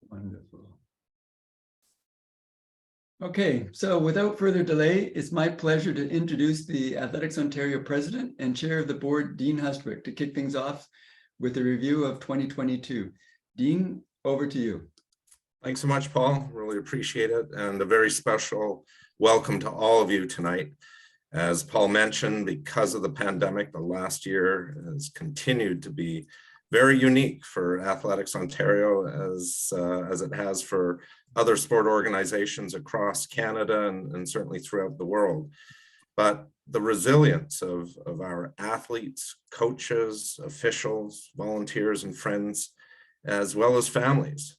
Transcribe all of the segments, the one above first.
Wonderful. Okay, so without further delay, it's my pleasure to introduce the Athletics Ontario President and Chair of the Board, Dean Hustwick, to kick things off with a review of 2022. Dean, over to you. Thanks so much, Paul. Really appreciate it. And a very special welcome to all of you tonight. As Paul mentioned, because of the pandemic, the last year has continued to be very unique for Athletics Ontario as it has for other sport organizations across Canada and certainly throughout the world. But the resilience of our athletes, coaches, officials, volunteers, and friends, as well as families,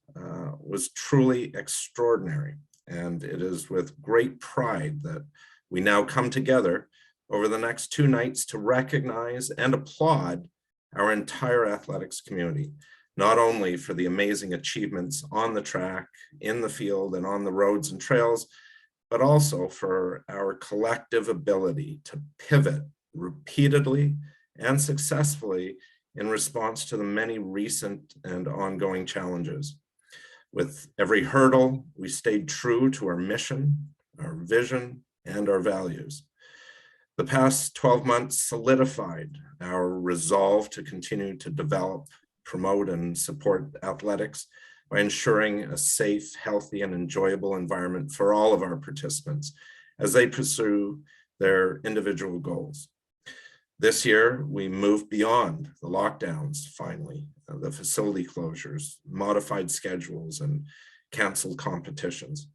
was truly extraordinary. And it is with great pride that we now come together over the next 2 nights to recognize and applaud our entire athletics community, not only for the amazing achievements on the track, in the field, and on the roads and trails, but also for our collective ability to pivot repeatedly and successfully in response to the many recent and ongoing challenges. With every hurdle, we stayed true to our mission, our vision, and our values. The past 12 months solidified our resolve to continue to develop, promote, and support athletics by ensuring a safe, healthy, and enjoyable environment for all of our participants as they pursue their individual goals. This year, we moved beyond the lockdowns, finally, the facility closures, modified schedules, and canceled competitions.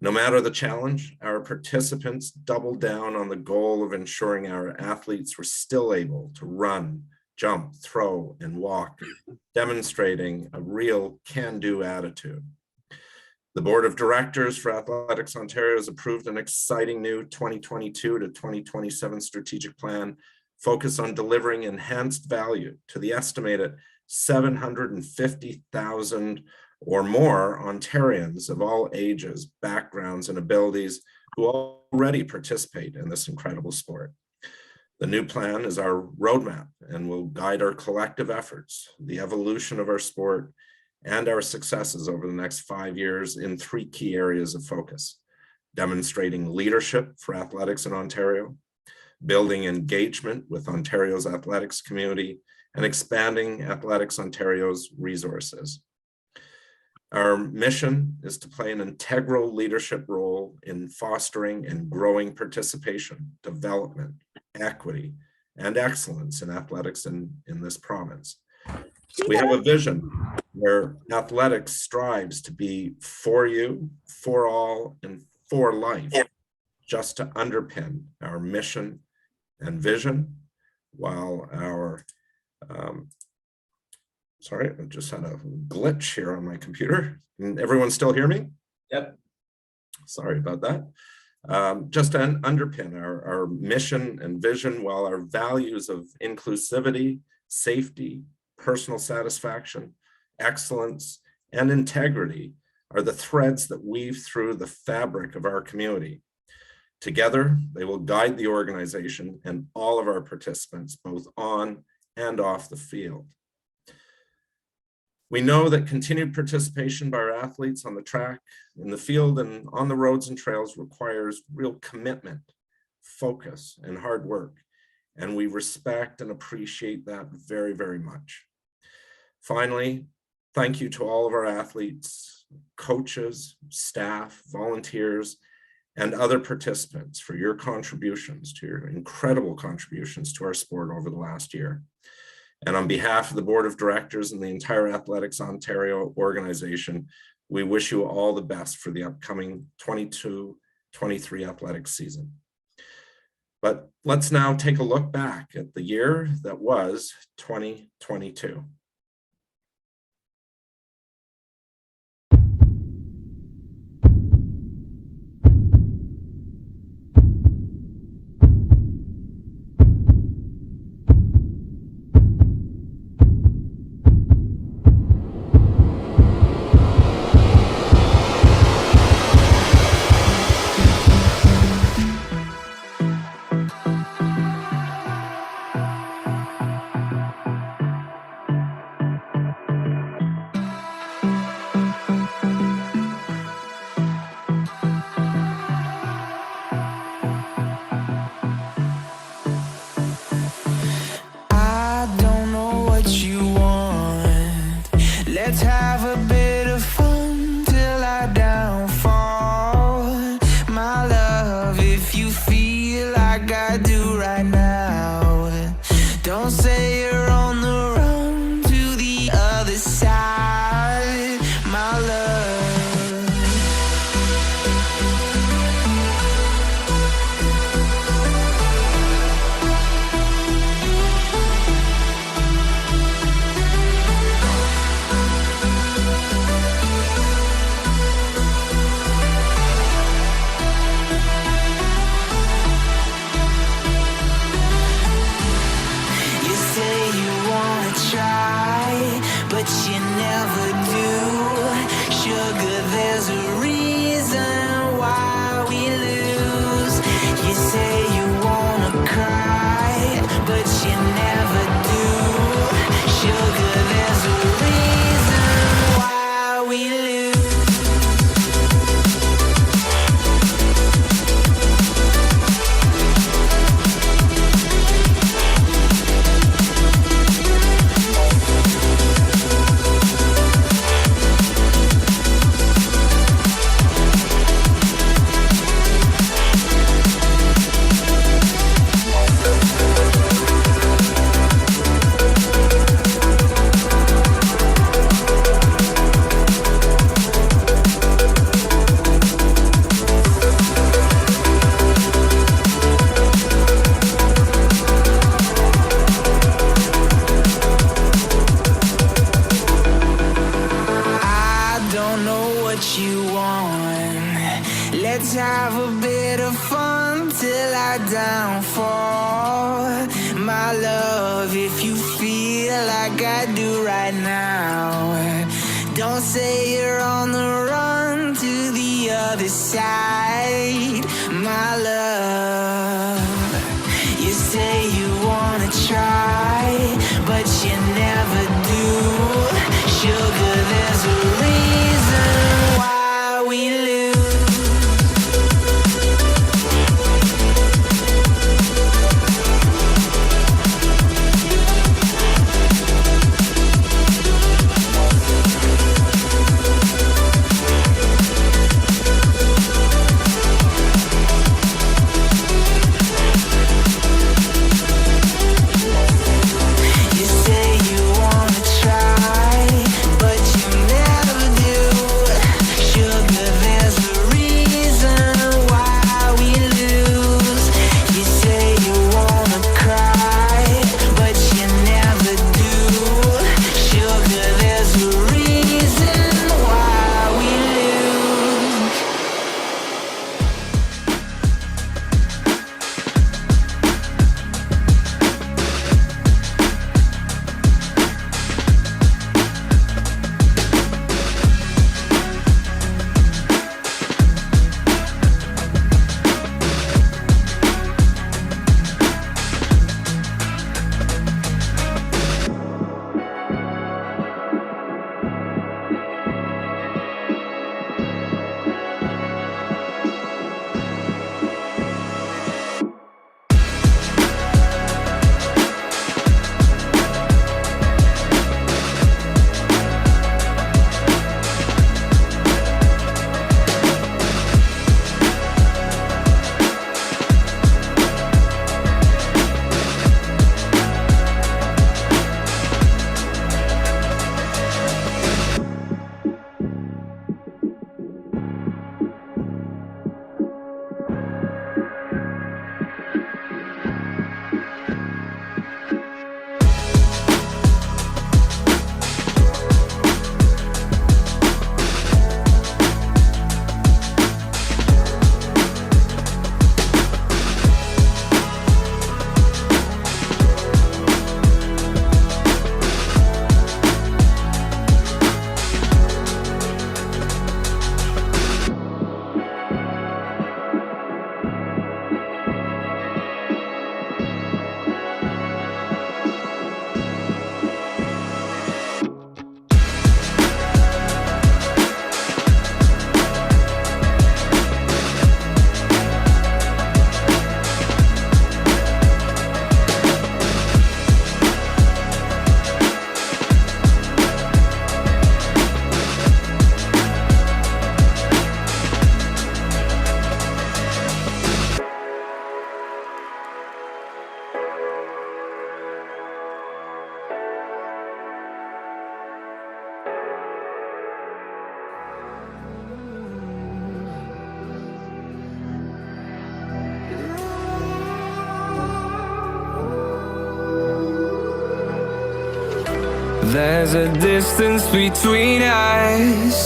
No matter the challenge, our participants doubled down on the goal of ensuring our athletes were still able to run, jump, throw, and walk, demonstrating a real can-do attitude. The Board of Directors for Athletics Ontario has approved an exciting new 2022 to 2027 strategic plan focused on delivering enhanced value to the estimated 750,000 or more Ontarians of all ages, backgrounds, and abilities who already participate in this incredible sport. The new plan is our roadmap and will guide our collective efforts, the evolution of our sport, and our successes over the next 5 years in 3 key areas of focus: demonstrating leadership for athletics in Ontario, building engagement with Ontario's athletics community, and expanding Athletics Ontario's resources. Our mission is to play an integral leadership role in fostering and growing participation, development, equity, and excellence in athletics in this province. We have a vision where athletics strives to be for you, for all, and for life, just to underpin our mission and vision, while our sorry, I just had a glitch here on my computer. Can everyone still hear me? Yep. Sorry about that. Just to underpin our mission and vision, while our values of inclusivity, safety, personal satisfaction, excellence, and integrity are the threads that weave through the fabric of our community. Together, they will guide the organization and all of our participants, both on and off the field. We know that continued participation by our athletes on the track, in the field, and on the roads and trails requires real commitment, focus, and hard work, and we respect and appreciate that very, very much. Finally, thank you to all of our athletes, coaches, staff, volunteers, and other participants for your contributions, to your incredible contributions to our sport over the last year. And on behalf of the Board of Directors and the entire Athletics Ontario organization, we wish you all the best for the upcoming 22-23 athletics season. But let's now take a look back at the year that was 2022. but you never do. Sugar, there's a reason why we lose. You say you wanna cry, but you never do. Sugar, there's a reason why we lose. Let's have a bit of fun till I downfall. My love, if you feel like I do right now, don't say you're on the run to the other side. My love, you say you wanna try, but you never do. Sugar, there's a reason why we lose. There's a distance between us.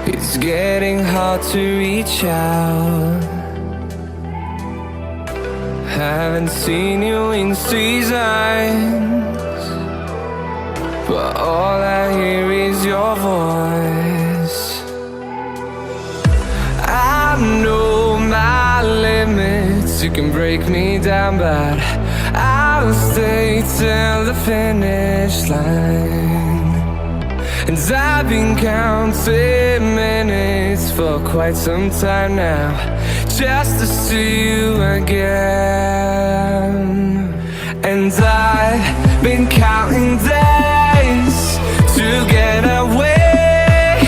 It's getting hard to reach out. Haven't seen you in seasons. but all I hear is your voice. I know my limits, you can break me down, but I'll stay till the finish line. And I've been counting minutes for quite some time now, just to see you again. And I've been counting days to get away,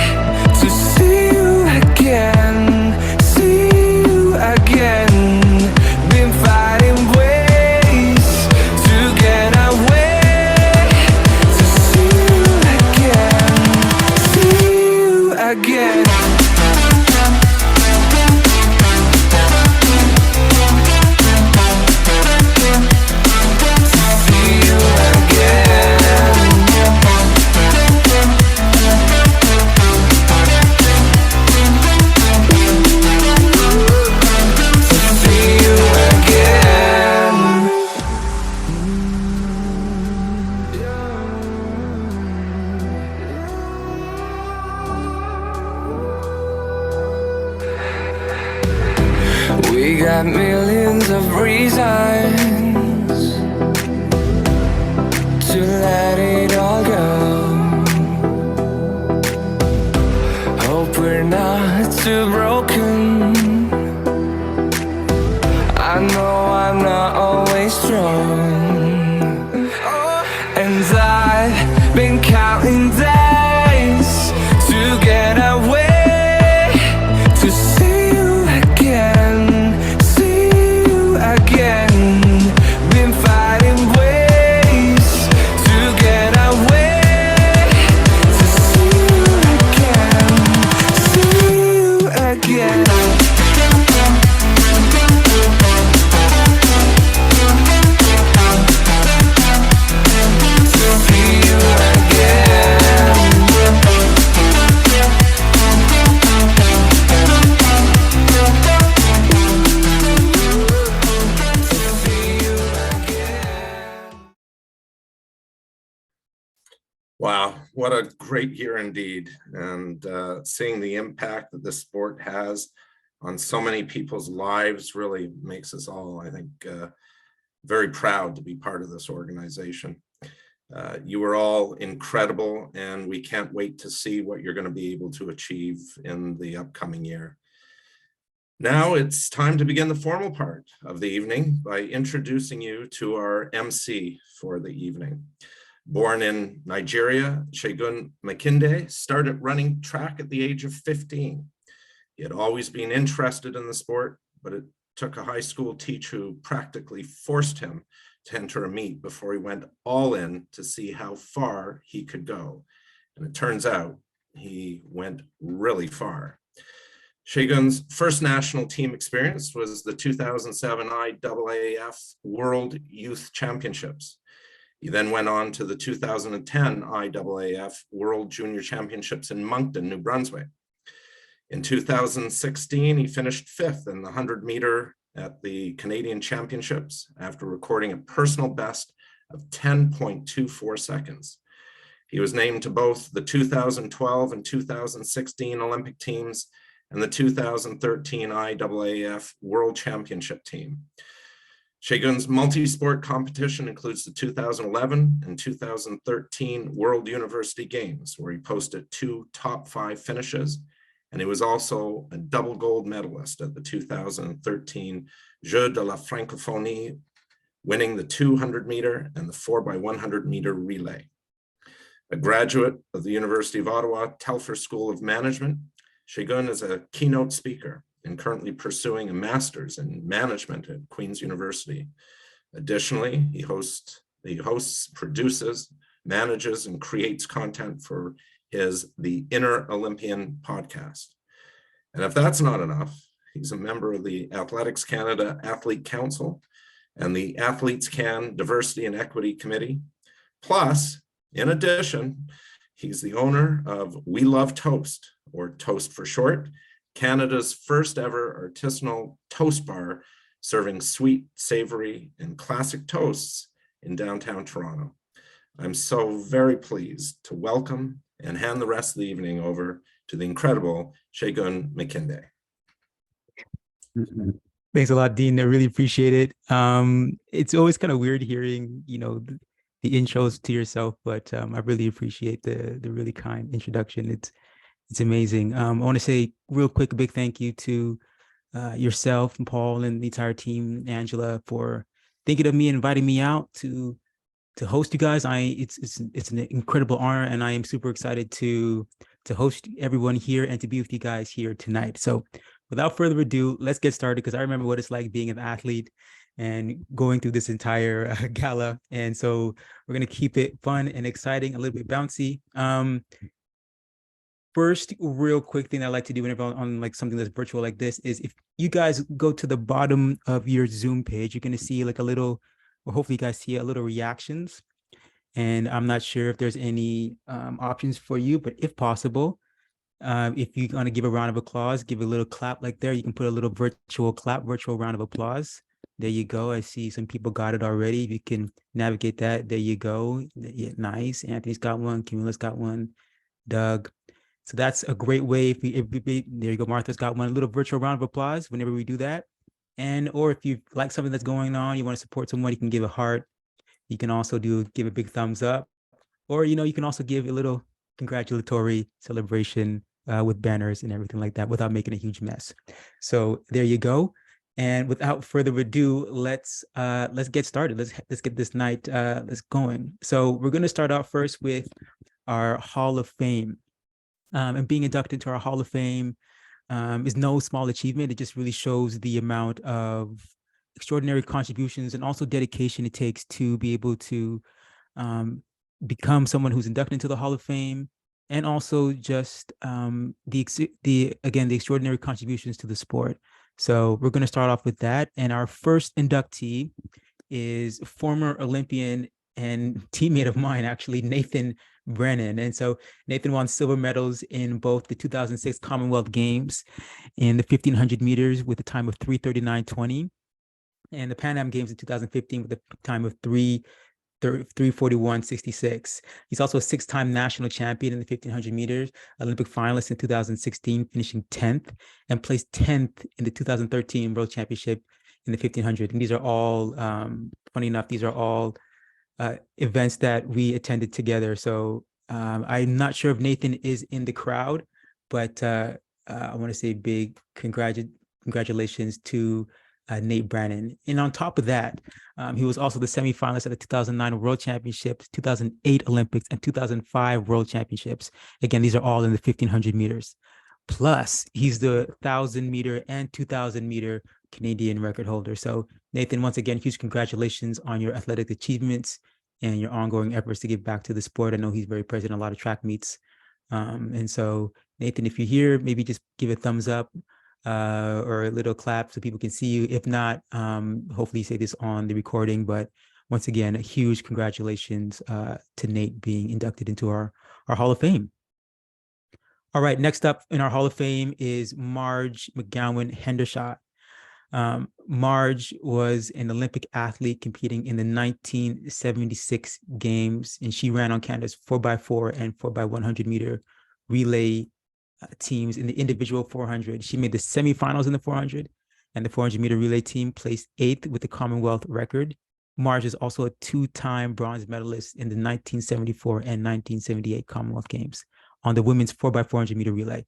to see you again, see you again. Been fighting ways to get away, to see you again, see you again. We got millions of reasons to let it all go. Hope we're not too broken. I know I'm not always strong, and I've been counting days to get away, to see you again, see you again. Been fighting ways to get away, to see you again, see you again. Wow, what a great year indeed. And seeing the impact that this sport has on so many people's lives really makes us all, I think, very proud to be part of this organization. You are all incredible, and we can't wait to see what you're going to be able to achieve in the upcoming year. Now it's time to begin the formal part of the evening by introducing you to our MC for the evening. Born in Nigeria, Segun Makinde started running track at the age of 15. He had always been interested in the sport, but it took a high school teacher who practically forced him to enter a meet before he went all in to see how far he could go. And it turns out he went really far. Segun's first national team experience was the 2007 IAAF World Youth Championships. He then went on to the 2010 IAAF World Junior Championships in Moncton, New Brunswick. In 2016, he finished 5th in the 100-meter at the Canadian Championships after recording a personal best of 10.24 seconds. He was named to both the 2012 and 2016 Olympic teams and the 2013 IAAF World Championship team. Segun's multi-sport competition includes the 2011 and 2013 World University Games, where he posted 2 top 5 finishes, and he was also a double gold medalist at the 2013 Jeux de la Francophonie, winning the 200-meter and the 4x100-meter relay. A graduate of the University of Ottawa Telfer School of Management, Segun is a keynote speaker and currently pursuing a master's in management at Queen's University. Additionally, he hosts, produces, manages, and creates content for his The Inner Olympian podcast. And if that's not enough, he's a member of the Athletics Canada Athlete Council and the Athletes Can Diversity and Equity Committee. Plus, in addition, he's the owner of We Love Toast, or Toast for short, Canada's first ever artisanal toast bar, serving sweet, savory, and classic toasts in downtown Toronto. I'm so very pleased to welcome and hand the rest of the evening over to the incredible Segun McKinde. Thanks a lot, Dean. I really appreciate it. It's always kind of weird hearing, the intros to yourself, but I really appreciate the really kind introduction. It's amazing. I want to say real quick, a big thank you to yourself and Paul and the entire team, Angela, for thinking of me and inviting me out to host you guys. It's an incredible honor, and I am super excited to host everyone here and to be with you guys here tonight. So without further ado, let's get started, because I remember what it's like being an athlete and going through this entire gala. And so we're going to keep it fun and exciting, a little bit bouncy. First, real quick thing I like to do whenever on like something that's virtual like this is, if you guys go to the bottom of your Zoom page, you're going to see like a little, or hopefully you guys see a little reactions. And I'm not sure if there's any options for you, but if possible, if you're going to give a round of applause, give a little clap like there. You can put a little virtual clap, virtual round of applause. There you go. I see some people got it already. If you can navigate that, there you go. Yeah, nice. Anthony's got one. Camila's got one. Doug. So that's a great way. There you go. Martha's got one. A little virtual round of applause whenever we do that. And or if you like something that's going on, you want to support someone, you can give a heart. You can also give a big thumbs up, or you can also give a little congratulatory celebration with banners and everything like that without making a huge mess. So there you go. And without further ado, let's get started. Let's get this night let's going. So we're going to start out first with our Hall of Fame. And being inducted into our Hall of Fame is no small achievement. It just really shows the amount of extraordinary contributions and also dedication it takes to be able to become someone who's inducted into the Hall of Fame, and also just the extraordinary contributions to the sport. So we're going to start off with that. And our first inductee is former Olympian and teammate of mine, actually, Nathan Brennan. And so Nathan won silver medals in both the 2006 Commonwealth Games in the 1500 meters with a time of 3:39:20, and the Pan Am Games in 2015 with a time of 3:41:66. He's also a six-time national champion in the 1500 meters, Olympic finalist in 2016, finishing 10th, and placed 10th in the 2013 World Championship in the 1500. And these are all, funny enough, these are all events that we attended together. So I'm not sure if Nathan is in the crowd, but I want to say big congratulations to Nate Brennan. And on top of that, he was also the semifinalist at the 2009 World Championships, 2008 Olympics, and 2005 World Championships. Again, these are all in the 1500 meters. Plus, he's the 1,000 meter and 2,000 meter Canadian record holder. So Nathan, once again, huge congratulations on your athletic achievements and your ongoing efforts to give back to the sport. I know he's very present in a lot of track meets. And so Nathan, if you're here, maybe just give a thumbs up or a little clap so people can see you. If not, hopefully you say this on the recording. But once again, a huge congratulations to Nate being inducted into our Hall of Fame. All right, next up in our Hall of Fame is Marge McGowan Hendershot. Marge was an Olympic athlete competing in the 1976 Games, and she ran on Canada's 4x4 and 4x100 meter relay teams in the individual 400. She made the semifinals in the 400, and the 400 meter relay team placed 8th with the Commonwealth record. Marge is also a two-time bronze medalist in the 1974 and 1978 Commonwealth Games on the women's 4x400 meter relay,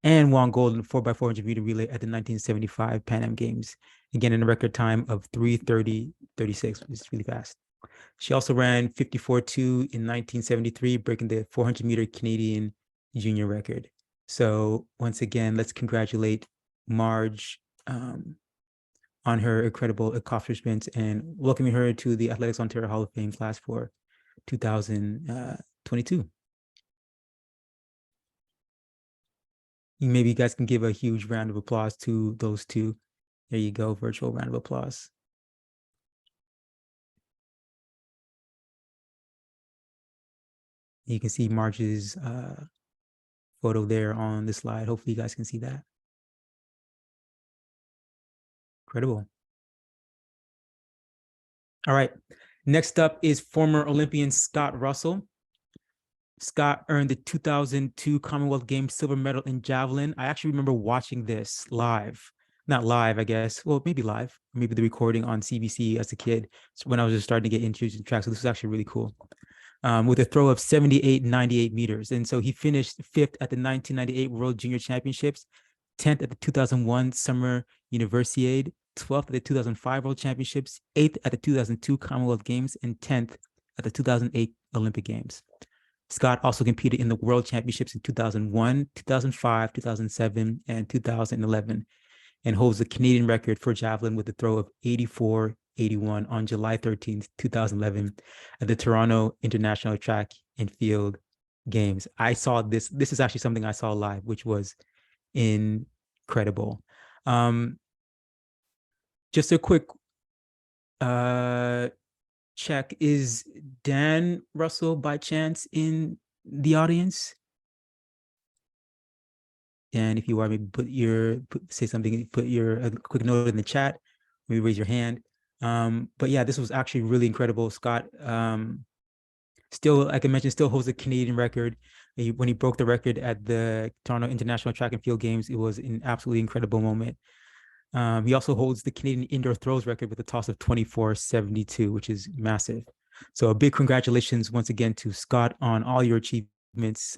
and won gold in the 4x400 meter relay at the 1975 Pan Am Games, again in a record time of 3:30:36, which is really fast. She also ran 54:2 in 1973, breaking the 400 meter Canadian junior record. So once again, let's congratulate Marge on her incredible accomplishments and welcoming her to the Athletics Ontario Hall of Fame class for 2022. Maybe you guys can give a huge round of applause to those two. There you go, virtual round of applause. You can see Marge's photo there on the slide. Hopefully you guys can see that. Incredible. All right. Next up is former Olympian Scott Russell. Scott earned the 2002 Commonwealth Games silver medal in javelin. I actually remember watching this live. Not live, I guess. Well, maybe live, maybe the recording on CBC as a kid. So when I was just starting to get into track. So this was actually really cool. With a throw of 78.98 meters. And so he finished fifth at the 1998 World Junior Championships, 10th at the 2001 Summer Universiade, 12th at the 2005 World Championships, 8th at the 2002 Commonwealth Games, and 10th at the 2008 Olympic Games. Scott also competed in the World Championships in 2001, 2005, 2007, and 2011, and holds the Canadian record for javelin with a throw of 84.81 on July 13th, 2011 at the Toronto International Track and Field Games. I saw this. This is actually something I saw live, which was incredible. Just a quick check. Is Dan Russell by chance in the audience? And if you are, maybe say something, put a quick note in the chat, maybe raise your hand. But yeah, this was actually really incredible. Scott, still, like I mentioned, still holds a Canadian record. When he broke the record at the Toronto International Track and Field Games, it was an absolutely incredible moment. He also holds the Canadian indoor throws record with a toss of 24.72, which is massive. So a big congratulations once again to Scott on all your achievements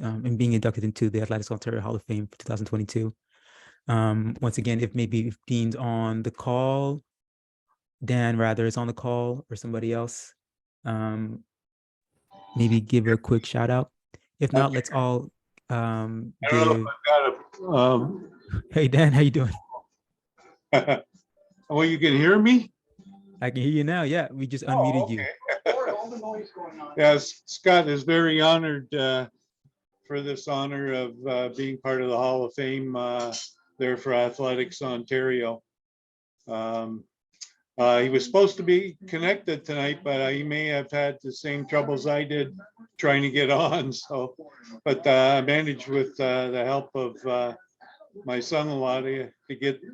and being inducted into the Athletics Ontario Hall of Fame for 2022. Once again, if Dean's on the call, Dan rather is on the call, or somebody else, maybe give a quick shout out. If not, let's all give. Hey Dan, how you doing? Oh, you can hear me? I can hear you now. Yeah, we just unmuted you. Yes, Scott is very honored for this honor of being part of the Hall of Fame there for Athletics Ontario. He was supposed to be connected tonight, but he may have had the same troubles I did trying to get on. So, but I managed with the help of my son-in-law to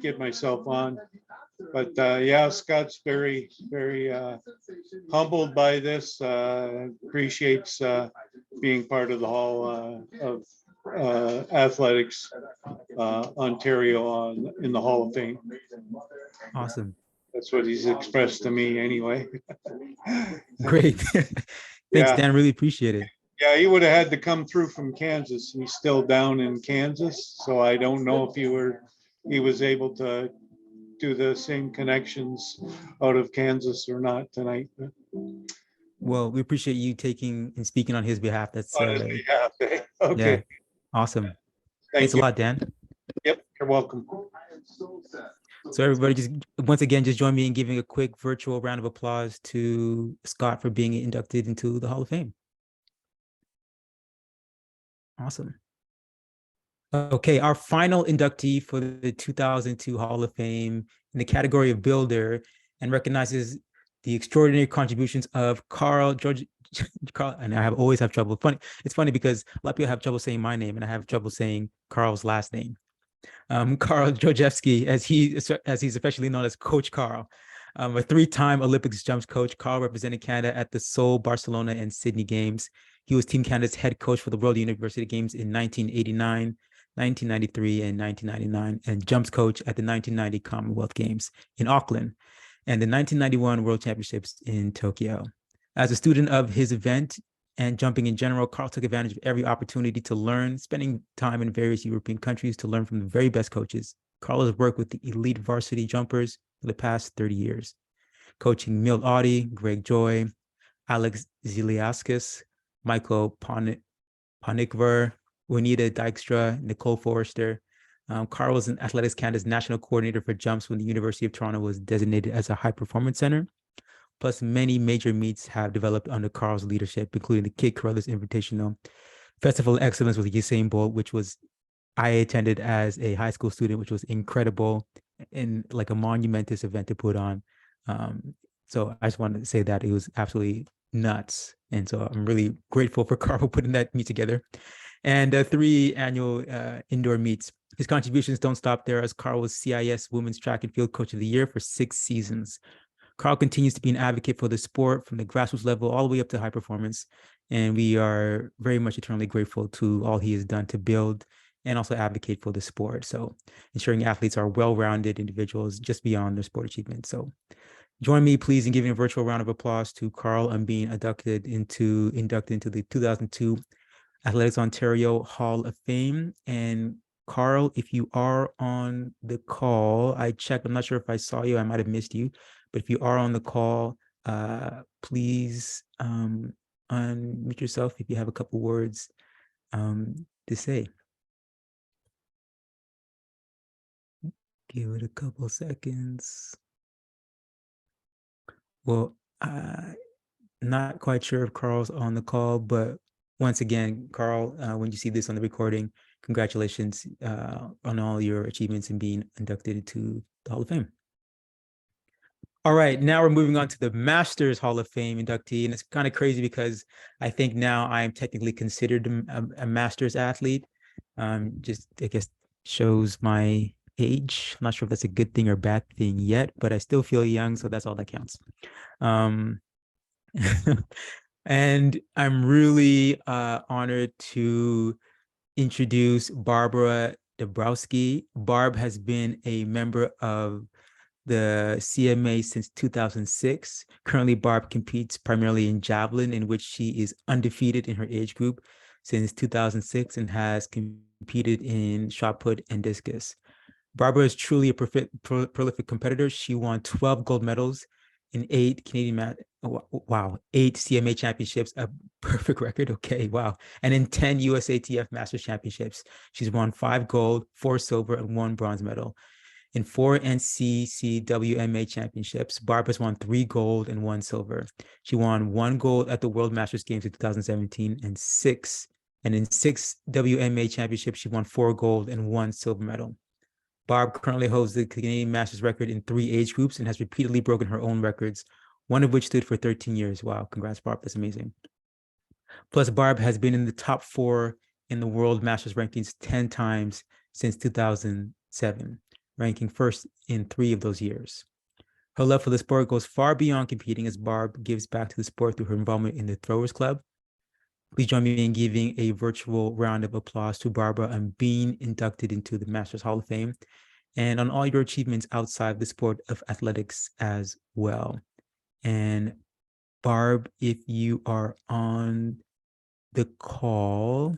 get myself on. But yeah, Scott's very, very humbled by this, appreciates being part of the Hall of Athletics Ontario in the Hall of Fame. Awesome. That's what he's expressed to me anyway. Great. Thanks, Yeah. Dan. Really appreciate it. Yeah, he would have had to come through from Kansas. He's still down in Kansas, so I don't know if he was able to do the same connections out of Kansas or not tonight. Well, we appreciate you taking and speaking on his behalf. That's On his behalf, eh? Okay. yeah, awesome. Thank Thanks you. a lot, Dan. Yep, you're welcome. So everybody, just once again, just join me in giving a quick virtual round of applause to Scott for being inducted into the Hall of Fame. Awesome. Okay, our final inductee for the 2002 Hall of Fame in the category of builder and recognizes the extraordinary contributions of Carl, and I always have trouble. It's funny because a lot of people have trouble saying my name and I have trouble saying Carl's last name. Karl Georgievsky, as he's affectionately known as Coach Carl, a three-time Olympics jumps coach. Carl represented Canada at the Seoul, Barcelona, and Sydney Games. He was Team Canada's head coach for the World University Games in 1989, 1993, and 1999, and jumps coach at the 1990 Commonwealth Games in Auckland and the 1991 World Championships in Tokyo. As a student of his event and jumping in general, Carl took advantage of every opportunity to learn, spending time in various European countries to learn from the very best coaches. Carl has worked with the elite varsity jumpers for the past 30 years, coaching Milt Audi, Greg Joy, Alex Ziliaskis, Michael Panikver, Juanita Dykstra, Nicole Forrester. Carl was in Athletics Canada's national coordinator for jumps when the University of Toronto was designated as a high performance center. Plus, many major meets have developed under Carl's leadership, including the Kid Carruthers Invitational, Festival of Excellence with Usain Bolt, which I attended as a high school student, which was incredible and like a monumentous event to put on. So I just wanted to say that it was absolutely nuts. And so I'm really grateful for Carl putting that meet together. And 3 annual indoor meets. His contributions don't stop there, as Carl was CIS Women's Track and Field Coach of the Year for 6 seasons. Carl continues to be an advocate for the sport from the grassroots level all the way up to high performance. And we are very much eternally grateful to all he has done to build and also advocate for the sport. So ensuring athletes are well-rounded individuals just beyond their sport achievements. So join me, please, in giving a virtual round of applause to Carl on being inducted into the 2002 Athletics Ontario Hall of Fame. And Carl, if you are on the call, I checked, I'm not sure if I saw you, I might have missed you, but if you are on the call, please unmute yourself if you have a couple words to say. Give it a couple seconds. Well, not quite sure if Carl's on the call, but once again, Carl, when you see this on the recording, congratulations on all your achievements in being inducted into the Hall of Fame. All right, now we're moving on to the Masters Hall of Fame inductee, and it's kind of crazy because I think now I am technically considered a Masters athlete. Just, I guess, shows my age. I'm not sure if that's a good thing or bad thing yet, but I still feel young, so that's all that counts. And I'm really honored to introduce Barbara Dabrowski. Barb has been a member of the CMA since 2006. Currently, Barb competes primarily in javelin, in which she is undefeated in her age group since 2006 and has competed in shot put and discus. Barbara is truly a prolific competitor. She won 12 gold medals in 8 8 CMA championships, a perfect record. Okay, wow. And in 10 USATF Masters championships. She's won 5 gold, 4 silver, and 1 bronze medal. In 4 NCCWMA championships, Barbara's won 3 gold and 1 silver. She won 1 gold at the World Masters Games in 2017 and in 6 WMA championships, she won 4 gold and 1 silver medal. Barb currently holds the Canadian Masters record in 3 age groups and has repeatedly broken her own records, one of which stood for 13 years. Wow, congrats, Barb, that's amazing. Plus, Barb has been in the top 4 in the World Masters rankings 10 times since 2007, ranking first in 3 of those years. Her love for the sport goes far beyond competing, as Barb gives back to the sport through her involvement in the Throwers Club. Please join me in giving a virtual round of applause to Barbara on being inducted into the Masters Hall of Fame and on all your achievements outside the sport of athletics as well. And Barb, if you are on the call,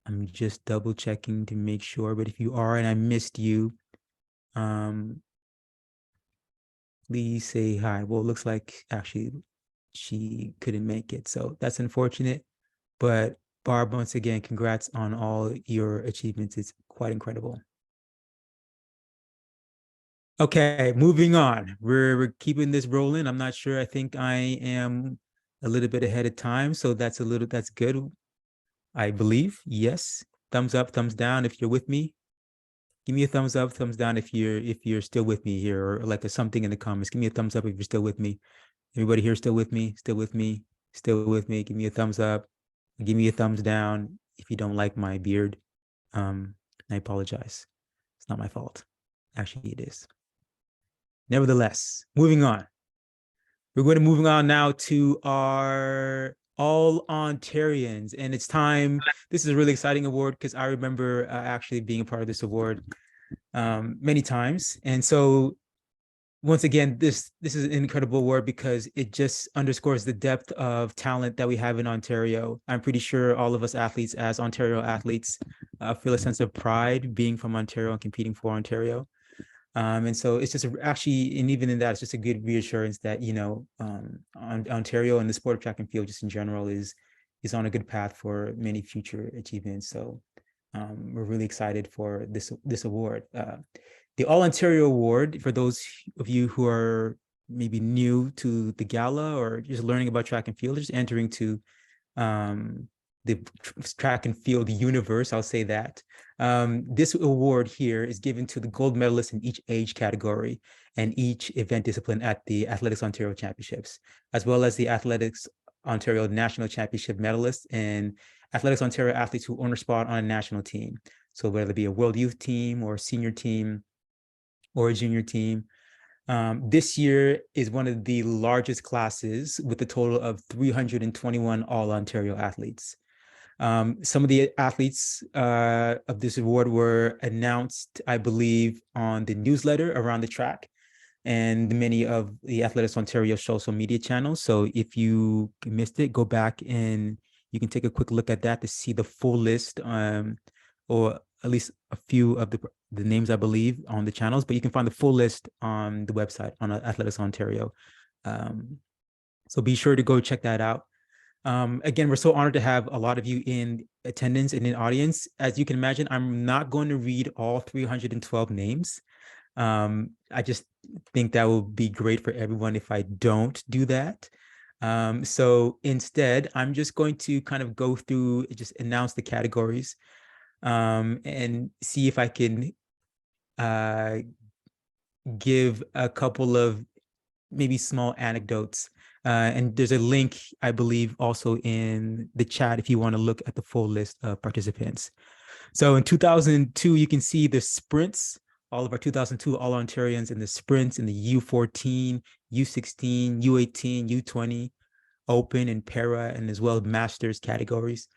I'm just double checking to make sure, but if you are and I missed you, please say hi. Well, it looks like actually she couldn't make it, so that's unfortunate. But Barb, once again, congrats on all your achievements. It's quite incredible. Okay, moving on. We're keeping this rolling. I'm not sure. I think I am a little bit ahead of time, so that's good. I believe. Yes. Thumbs up, thumbs down if you're with me. Give me a thumbs up, thumbs down if you're still with me here, or like a something in the comments. Give me a thumbs up if you're still with me. Everybody here still with me? Still with me? Still with me? Give me a thumbs up. Give me a thumbs down if you don't like my beard. I apologize. It's not my fault. Actually, it is. Nevertheless, moving on. We're going to moving on now to our All Ontarians, and it's time. This is a really exciting award because I remember actually being a part of this award many times, and so once again, this is an incredible award because it just underscores the depth of talent that we have in Ontario. I'm pretty sure all of us athletes, as Ontario athletes, feel a sense of pride being from Ontario and competing for Ontario. And so it's just actually, and even in that, it's just a good reassurance that, you know, Ontario and the sport of track and field just in general is on a good path for many future achievements. So we're really excited for this award. The All Ontario Award, for those of you who are maybe new to the gala or just learning about track and field, just entering to the track and field universe, I'll say that. This award here is given to the gold medalists in each age category and each event discipline at the Athletics Ontario Championships, as well as the Athletics Ontario National Championship medalists and Athletics Ontario athletes who earn a spot on a national team. So whether it be a World Youth team or a senior team or a junior team, This year is one of the largest classes with a total of 321 All-Ontario athletes. Some of the athletes of this award were announced, I believe, on the newsletter around the track and many of the Athletics Ontario social media channels. So if you missed it, go back and you can take a quick look at that to see the full list, or at least a few of the names, I believe, on the channels, but you can find the full list on the website on Athletics Ontario. So be sure to go check that out. Again, we're so honored to have a lot of you in attendance and in audience. As you can imagine, I'm not going to read all 312 names. I just think that will be great for everyone if I don't do that. So instead, I'm just going to kind of go through, just announce the categories, and see if I can give a couple of maybe small anecdotes. And there's a link, I believe, also in the chat if you want to look at the full list of participants. So in 2002, you can see the sprints, all of our 2002 All-Ontarians in the sprints in the U14, U16, U18, U20, Open and Para, and as well as Masters categories.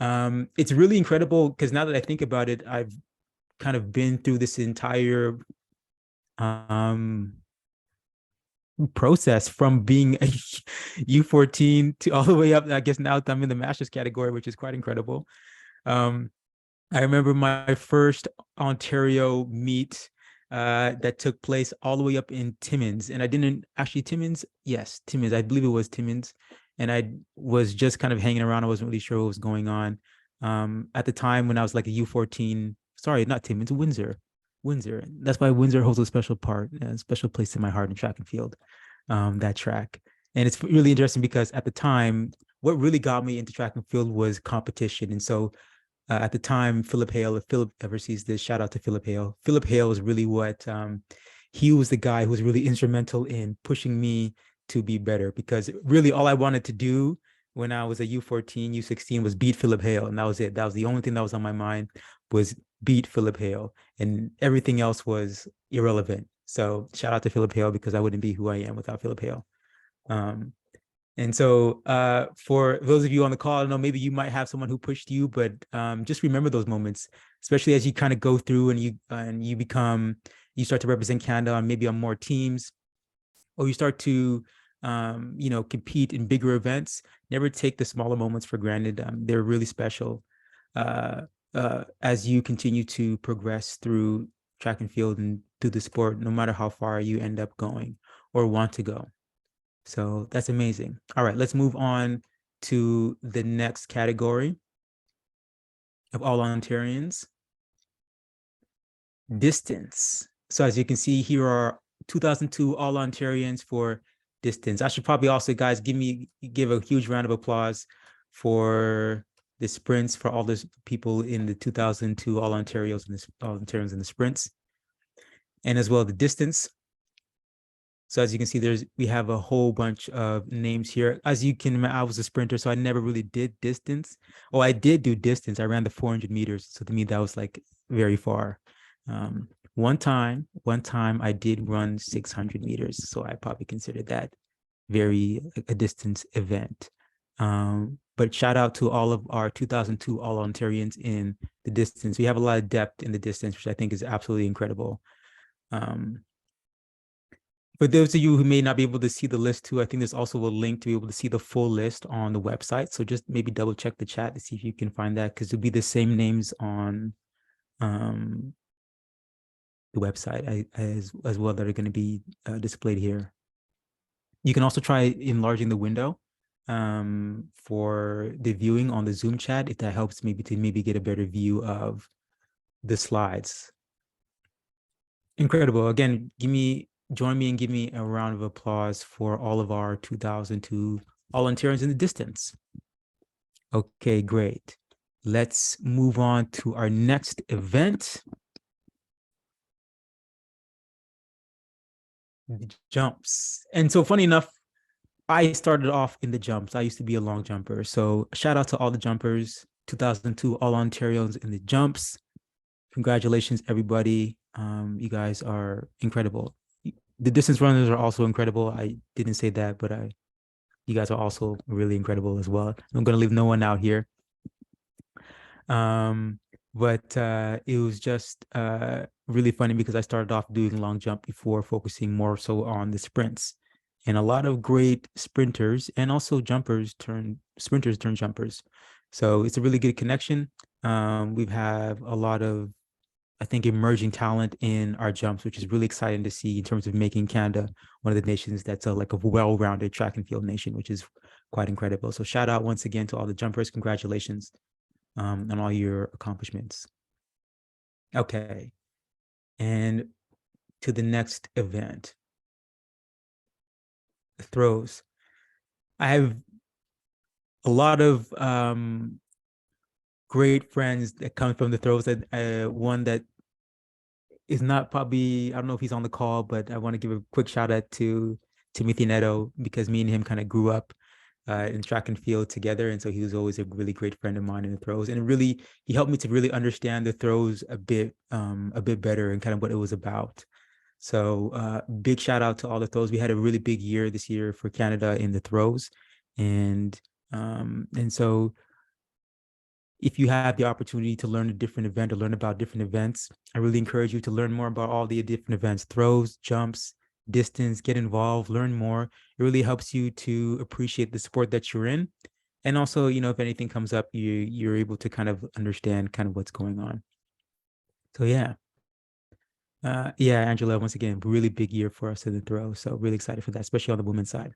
It's really incredible because now that I think about it, I've kind of been through this entire process from being a U14 to all the way up. I guess now I'm in the Masters category, which is quite incredible. I remember my first Ontario meet that took place all the way up in Timmins. And I didn't actually Timmins. Yes, Timmins. I believe it was Timmins. And I was just kind of hanging around. I wasn't really sure what was going on. At the time when I was like a U14, sorry, not Timmins, Windsor. That's why Windsor holds a special place in my heart in track and field, that track. And it's really interesting because at the time, what really got me into track and field was competition. And so at the time, Philip Hale, if Philip ever sees this, shout out to Philip Hale. Philip Hale was really what, he was the guy who was really instrumental in pushing me to be better, because really all I wanted to do when I was a U14, U16 was beat Philip Hale. And that was it. That was the only thing that was on my mind, was beat Philip Hale, and everything else was irrelevant. So shout out to Philip Hale, because I wouldn't be who I am without Philip Hale. And so for those of you on the call, I know maybe you might have someone who pushed you, but just remember those moments, especially as you kind of go through and you start to represent Canada on maybe on more teams, or you start to compete in bigger events. Never take the smaller moments for granted. They're really special as you continue to progress through track and field and through the sport, no matter how far you end up going or want to go. So that's amazing. All right, let's move on to the next category of All-Ontarians. Distance. So as you can see, here are 2002 All-Ontarians for distance. I should probably also, guys, give a huge round of applause for the sprints, for all those people in the 2002 All-Ontarians in the sprints, and as well the distance. So as you can see, we have a whole bunch of names here. As you can, I was a sprinter, so I never really did distance. Oh, I did do distance. I ran the 400 meters. So to me, that was like very far. One time I did run 600 meters. So I probably consider that a distance event. But shout out to all of our 2002 All-Ontarians in the distance. We have a lot of depth in the distance, which I think is absolutely incredible. For those of you who may not be able to see the list too, I think there's also a link to be able to see the full list on the website. So just maybe double check the chat to see if you can find that, because it'll be the same names on the website as well that are going to be displayed here. You can also try enlarging the window for the viewing on the Zoom chat, if that helps maybe to get a better view of the slides. Incredible. Again, join me and give me a round of applause for all of our 2002 All-Ontarians in the distance. Okay, great. Let's move on to our next event. The jumps. And so funny enough, I started off in the jumps. I used to be a long jumper. So shout out to all the jumpers, 2002 All-Ontarians in the jumps. Congratulations, everybody. You guys are incredible. The distance runners are also incredible. I didn't say that, but you guys are also really incredible as well. I'm going to leave no one out here. But it was just really funny because I started off doing long jump before focusing more so on the sprints. And a lot of great sprinters and also sprinters turn jumpers. So it's a really good connection. We've had a lot of, I think, emerging talent in our jumps, which is really exciting to see in terms of making Canada one of the nations that's like a well-rounded track and field nation, which is quite incredible. So shout out once again to all the jumpers. Congratulations on all your accomplishments. Okay. And to the next event, the throws. I have a lot of great friends that come from the throws. One that is not probably, I don't know if he's on the call, but I want to give a quick shout out to Timothy Neto, because me and him kind of grew up in track and field together. And so he was always a really great friend of mine in the throws. And really, he helped me to really understand the throws a bit better and kind of what it was about. So big shout out to all the throws. We had a really big year this year for Canada in the throws. And so if you have the opportunity to learn a different event or learn about different events, I really encourage you to learn more about all the different events, throws, jumps, distance, get involved, learn more. It really helps you to appreciate the sport that you're in. And also, if anything comes up, you're able to kind of understand kind of what's going on. So yeah. Angela, once again, really big year for us in the throw. So really excited for that, especially on the women's side.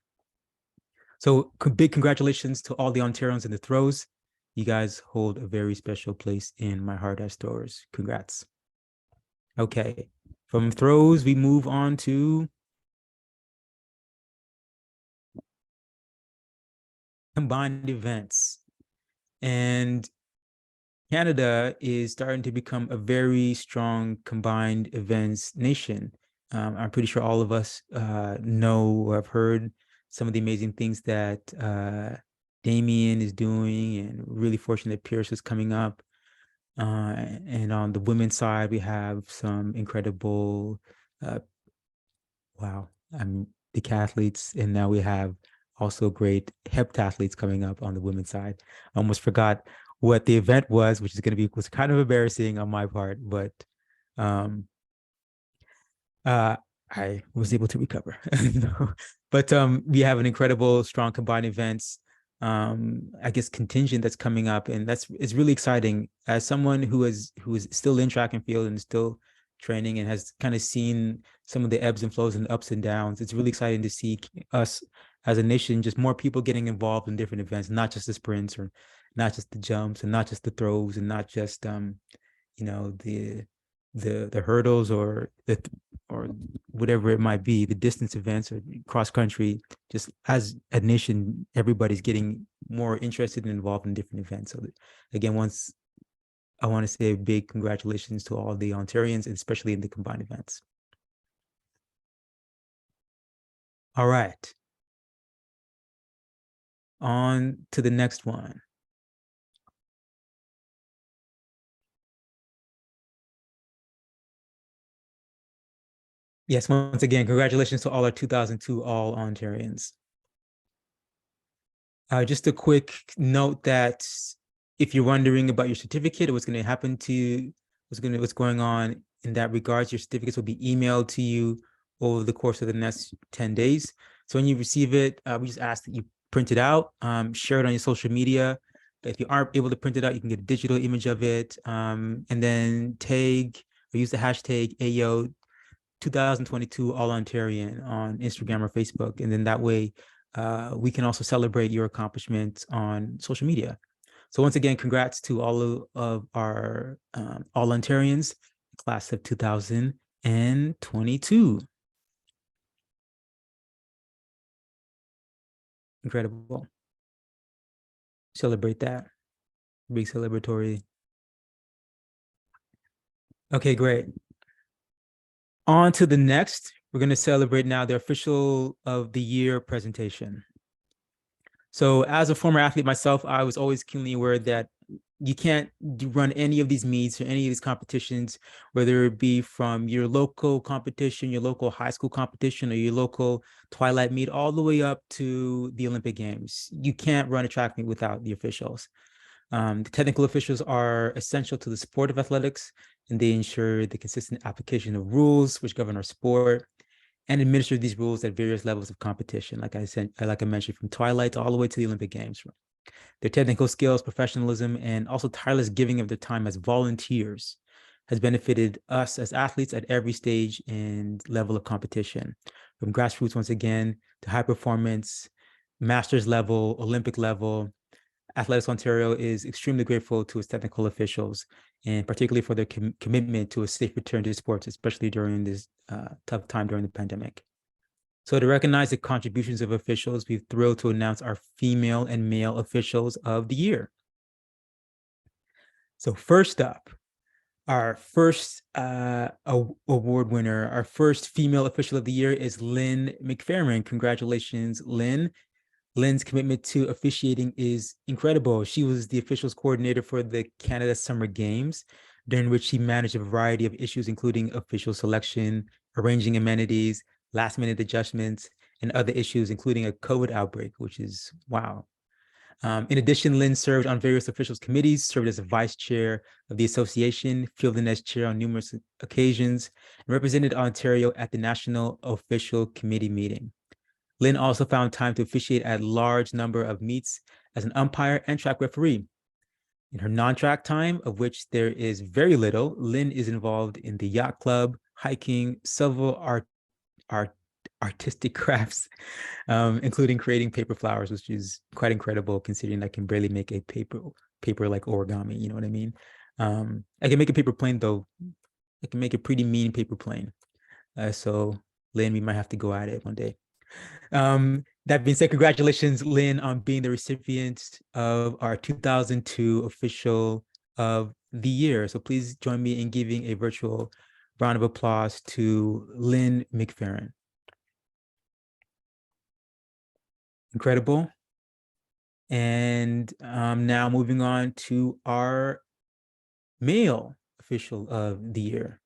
So big congratulations to all the Ontarians in the throws. You guys hold a very special place in my heart as throwers. Congrats. Okay, from throws, we move on to combined events. And Canada is starting to become a very strong combined events nation. I'm pretty sure all of us know or have heard some of the amazing things that Damien is doing, and really fortunate Pierce is coming up. And on the women's side, we have some incredible, decathletes, and now we have also great heptathletes coming up on the women's side. I almost forgot what the event was, which was kind of embarrassing on my part, but I was able to recover. But we have an incredible, strong combined events, I guess, contingent that's coming up, and it's really exciting. As someone who is still in track and field and still training and has kind of seen some of the ebbs and flows and ups and downs, it's really exciting to see us as a nation, just more people getting involved in different events, not just the sprints or not just the jumps and not just the throws and not just the hurdles or whatever it might be, the distance events or cross country. Just as a nation, everybody's getting more interested and involved in different events. So again, I want to say a big congratulations to all the Ontarians, and especially in the combined events. All right. On to the next one. Yes, once again, congratulations to all our 2002 All Ontarians. Just a quick note that if you're wondering about your certificate or what's going to happen to you, what's going on in that regards, your certificates will be emailed to you over the course of the next 10 days. So when you receive it, we just ask that you print it out, share it on your social media. If you aren't able to print it out, you can get a digital image of it, and then tag or use the hashtag AYO 2022 All Ontarian on Instagram or Facebook. And then that way we can also celebrate your accomplishments on social media. So once again, congrats to all of our All Ontarians, class of 2022. Incredible. Celebrate that. Big celebratory. Okay, great. On to the next. We're going to celebrate now the official of the year presentation. So as a former athlete myself, I was always keenly aware that you can't run any of these meets or any of these competitions, whether it be from your local competition, your local high school competition, or your local twilight meet, all the way up to the Olympic Games. You can't run a track meet without the officials. The technical officials are essential to the sport of athletics, and they ensure the consistent application of rules which govern our sport and administer these rules at various levels of competition. Like I mentioned, from twilight all the way to the Olympic Games. Their technical skills, professionalism, and also tireless giving of their time as volunteers has benefited us as athletes at every stage and level of competition, from grassroots once again to high performance, masters level, Olympic level. Athletics Ontario is extremely grateful to its technical officials, and particularly for their commitment to a safe return to sports, especially during this tough time during the pandemic. So to recognize the contributions of officials, we're thrilled to announce our female and male officials of the year. So first up, our first award winner, our first female official of the year is Lynn McFerrin. Congratulations, Lynn. Lynn's commitment to officiating is incredible. She was the officials coordinator for the Canada Summer Games, during which she managed a variety of issues, including official selection, arranging amenities, last-minute adjustments, and other issues, including a COVID outbreak, which is wow. In addition, Lynn served on various officials committees, served as a vice chair of the association, fielded as chair on numerous occasions, and represented Ontario at the National Official Committee meeting. Lynn also found time to officiate at a large number of meets as an umpire and track referee. In her non-track time, of which there is very little, Lynn is involved in the yacht club, hiking, several artistic crafts, including creating paper flowers, which is quite incredible considering I can barely make a paper like origami, you know what I mean? I can make a paper plane though. I can make a pretty mean paper plane. So Lynn, we might have to go at it one day. That being said, congratulations, Lynn, on being the recipient of our 2002 Official of the Year. So please join me in giving a virtual round of applause to Lynn McFerrin. Incredible. And now moving on to our male Official of the Year.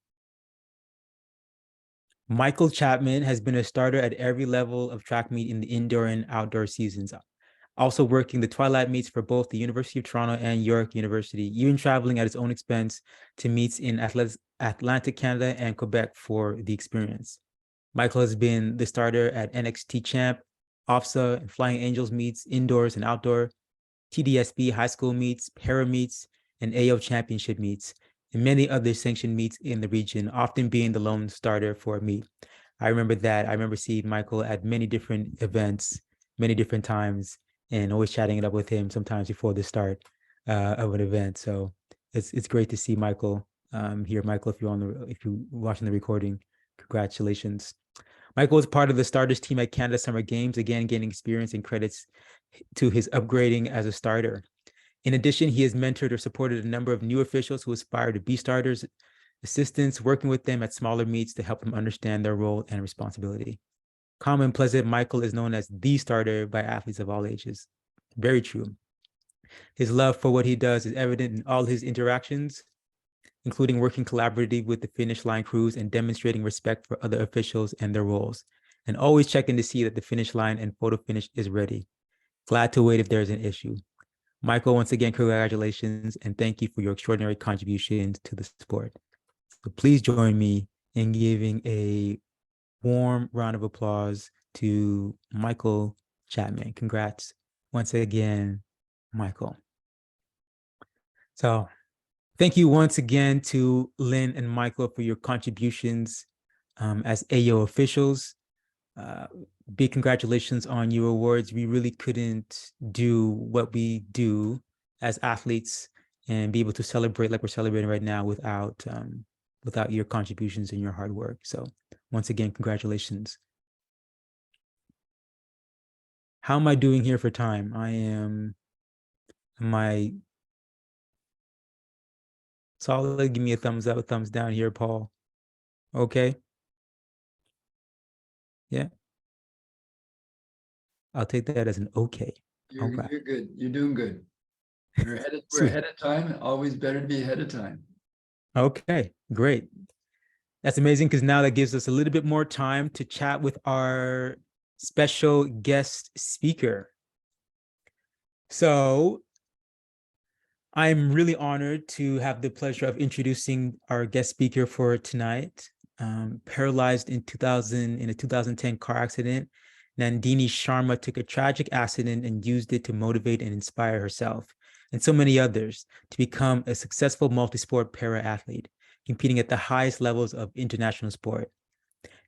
Michael Chapman has been a starter at every level of track meet in the indoor and outdoor seasons, also working the twilight meets for both the University of Toronto and York University, even traveling at his own expense to meets in Atlantic Canada and Quebec for the experience. Michael has been the starter at NXT Champ, OFSA, and Flying Angels meets, indoors and outdoor, TDSB high school meets, para meets, and AO championship meets, and many other sanctioned meets in the region, often being the lone starter for a meet. I remember that. I remember seeing Michael at many different events, many different times, and always chatting it up with him sometimes before the start of an event. So it's great to see Michael here. Michael, if you're watching the recording, congratulations. Michael is part of the starters team at Canada Summer Games, again gaining experience and credits to his upgrading as a starter. In addition, he has mentored or supported a number of new officials who aspire to be starters, assistants, working with them at smaller meets to help them understand their role and responsibility. Calm and pleasant, Michael is known as the starter by athletes of all ages. Very true. His love for what he does is evident in all his interactions, including working collaboratively with the finish line crews and demonstrating respect for other officials and their roles, and always checking to see that the finish line and photo finish is ready. Glad to wait if there's an issue. Michael, once again, congratulations, and thank you for your extraordinary contributions to the sport. So please join me in giving a warm round of applause to Michael Chapman. Congrats once again, Michael. So thank you once again to Lynn and Michael for your contributions as AO officials. Big congratulations on your awards. We really couldn't do what we do as athletes and be able to celebrate like we're celebrating right now without your contributions and your hard work. So once again, congratulations. How am I doing here for time? Am I solid? Give me a thumbs up, a thumbs down here, Paul. Okay. Yeah. I'll take that as an okay. You're good. You're doing good. We're Sweet. ahead of time. Always better to be ahead of time. Okay, great. That's amazing because now that gives us a little bit more time to chat with our special guest speaker. So I'm really honored to have the pleasure of introducing our guest speaker for tonight. Paralyzed in a 2010 car accident, Nandini Sharma took a tragic accident and used it to motivate and inspire herself and so many others to become a successful multi-sport para-athlete, competing at the highest levels of international sport.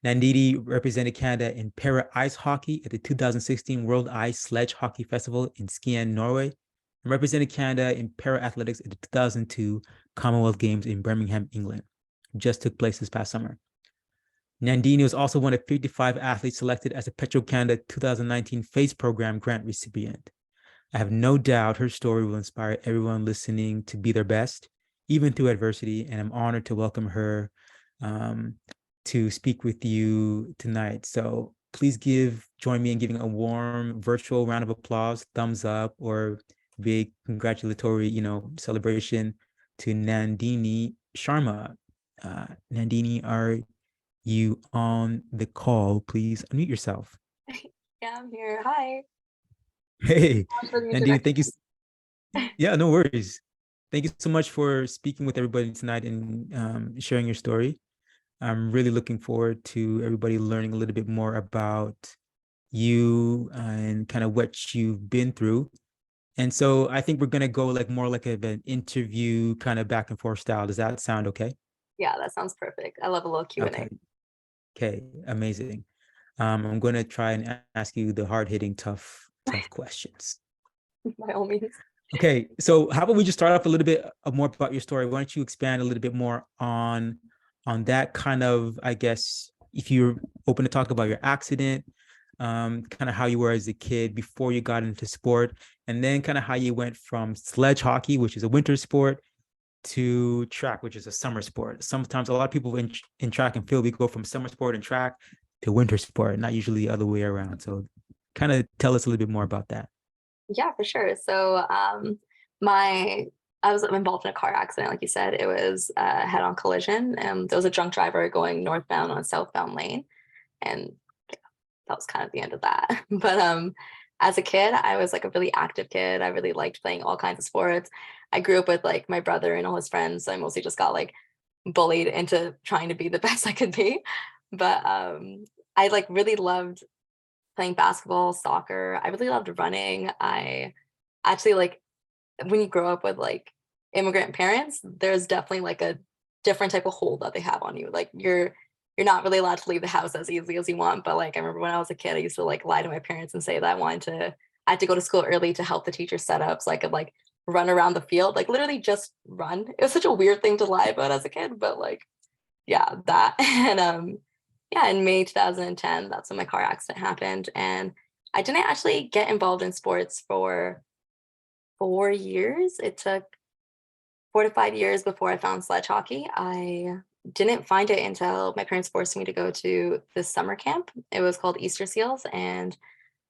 Nandini represented Canada in para ice hockey at the 2016 World Ice Sledge Hockey Festival in Skien, Norway, and represented Canada in para athletics at the 2002 Commonwealth Games in Birmingham, England, just took place this past summer. Nandini was also one of 55 athletes selected as a Petro-Canada 2019 FACE program grant recipient. I have no doubt her story will inspire everyone listening to be their best, even through adversity, and I'm honored to welcome her to speak with you tonight. So please join me in giving a warm virtual round of applause, thumbs up, or big congratulatory, celebration to Nandini Sharma. Nandini, are you on the call? Please unmute yourself. Yeah, I'm here. Hi. Hey, Thanks for the Nandini, thank you. introduction. Yeah, no worries. Thank you so much for speaking with everybody tonight and sharing your story. I'm really looking forward to everybody learning a little bit more about you and kind of what you've been through. And so I think we're going to go more like an interview kind of back and forth style. Does that sound okay? Yeah, that sounds perfect. I love a little Q&A. Okay, amazing. I'm going to try and ask you the hard-hitting, tough questions. By all means. Okay, so how about we just start off a little bit more about your story? Why don't you expand a little bit more on that kind of, I guess, if you're open to talk about your accident, kind of how you were as a kid before you got into sport, and then kind of how you went from sledge hockey, which is a winter sport, to track, which is a summer sport. Sometimes a lot of people in track and field, we go from summer sport and track to winter sport, not usually the other way around. So kind of tell us a little bit more about that. Yeah, for sure. So I was involved in a car accident, like you said. It was a head-on collision. There was a drunk driver going northbound on a southbound lane, and that was kind of the end of that. But as a kid, I was like a really active kid. I really liked playing all kinds of sports. I grew up with like my brother and all his friends, so I mostly just got like bullied into trying to be the best I could be. But I like really loved playing basketball, soccer. I really loved running. I actually like when you grow up with like immigrant parents, there's definitely like a different type of hold that they have on you. Like you're not really allowed to leave the house as easily as you want. But like I remember when I was a kid, I used to like lie to my parents and say that I had to go to school early to help the teacher set up so I could like run around the field, like literally just run. It was such a weird thing to lie about as a kid, but like, yeah, that. And yeah, in May 2010, that's when my car accident happened. And I didn't actually get involved in sports for 4 years. It took 4 to 5 years before I found sledge hockey. I didn't find it until my parents forced me to go to this summer camp. It was called Easter Seals. And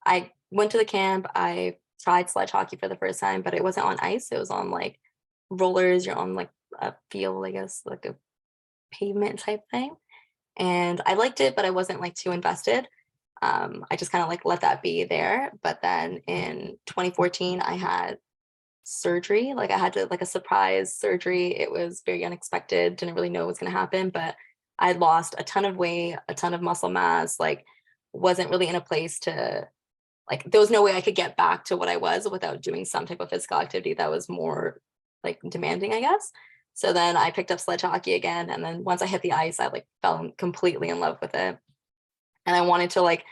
I went to the camp. I tried sledge hockey for the first time, but it wasn't on ice. It was on like rollers. You're on like a field, I guess, like a pavement type thing. And I liked it, but I wasn't like too invested. I just kind of like let that be there. But then in 2014, I had surgery. Like I had to like a surprise surgery. It was very unexpected. Didn't really know what was going to happen, but I lost a ton of weight, a ton of muscle mass, like wasn't really in a place to like, there was no way I could get back to what I was without doing some type of physical activity that was more like demanding, I guess. So then I picked up sledge hockey again. And then once I hit the ice, I like fell completely in love with it. And I wanted to like,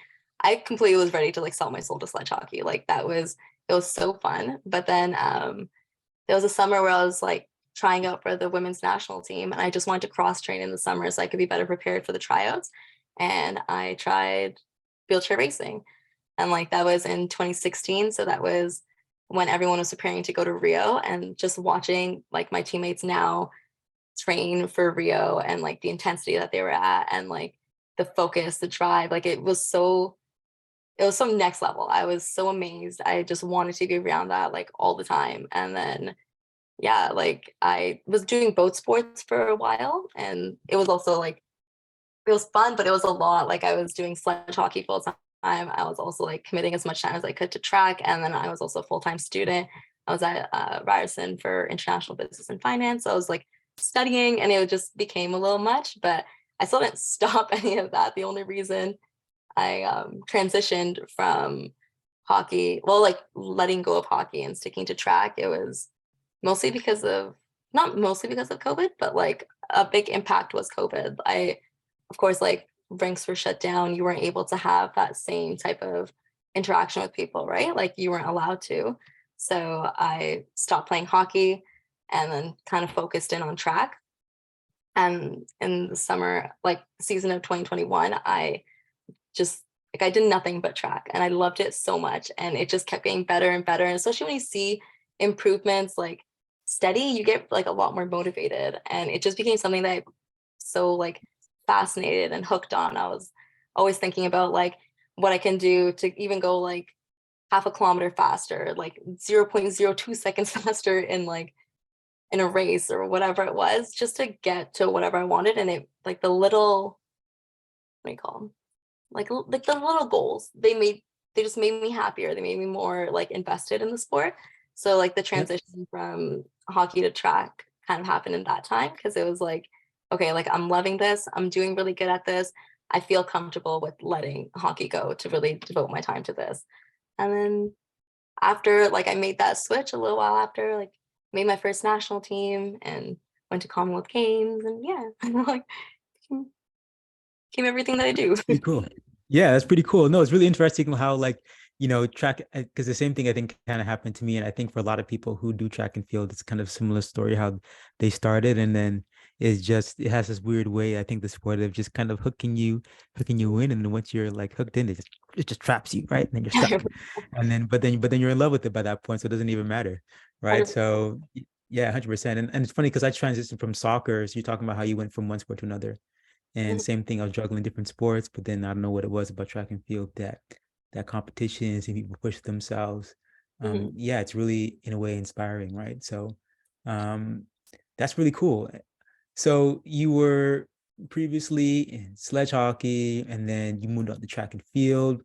I completely was ready to like sell my soul to sledge hockey. Like it was so fun. But then there was a summer where I was like trying out for the women's national team. And I just wanted to cross train in the summer so I could be better prepared for the tryouts. And I tried wheelchair racing. And like that was in 2016. So that was when everyone was preparing to go to Rio, and just watching like my teammates now train for Rio and like the intensity that they were at and like the focus, the drive, like it was so it was some next level. I was so amazed. I just wanted to be around that like all the time. And then yeah, like I was doing boat sports for a while, and it was also like it was fun, but it was a lot. Like I was doing sledge hockey full time. I was also like committing as much time as I could to track, and then I was also a full time student. I was at Ryerson for international business and finance. So I was like studying, and it just became a little much. But I still didn't stop any of that. The only reason I transitioned from hockey, well, like letting go of hockey and sticking to track, it was mostly because of not mostly because of COVID, but like a big impact was COVID. Of course, like rinks were shut down. You weren't able to have that same type of interaction with people, right? Like you weren't allowed to. So I stopped playing hockey and then kind of focused in on track. And in the summer, like season of 2021, I just like I did nothing but track, and I loved it so much, and it just kept getting better and better. And especially when you see improvements like steady, you get like a lot more motivated, and it just became something that I so like fascinated and hooked on. I was always thinking about like what I can do to even go like half a kilometer faster, like 0.02 seconds faster in a race or whatever it was, just to get to whatever I wanted. And it like the little, what do you call them? Like the little goals they just made me happier. They made me more like invested in the sport. So like the transition from hockey to track kind of happened in that time, because it was like, okay, like I'm loving this, I'm doing really good at this, I feel comfortable with letting hockey go to really devote my time to this. And then after like I made that switch a little while after, like made my first national team and went to Commonwealth Games, and yeah, like became everything that I do. Pretty cool. Yeah, that's pretty cool. No, it's really interesting how like, track, because the same thing I think kind of happened to me. And I think for a lot of people who do track and field, it's kind of similar story how they started. And then it has this weird way, I think, the sport of just kind of hooking you in. And then once you're like hooked in, it just traps you, right? And then you're stuck. And then, but then you're in love with it by that point. So it doesn't even matter. Right. 100%. So yeah, 100%. And it's funny because I transitioned from soccer. So you're talking about how you went from one sport to another. And same thing, I was juggling different sports, but then I don't know what it was about track and field that competition, seeing people push themselves. Yeah, it's really in a way inspiring, right? So that's really cool. So you were previously in sledge hockey, and then you moved on to track and field.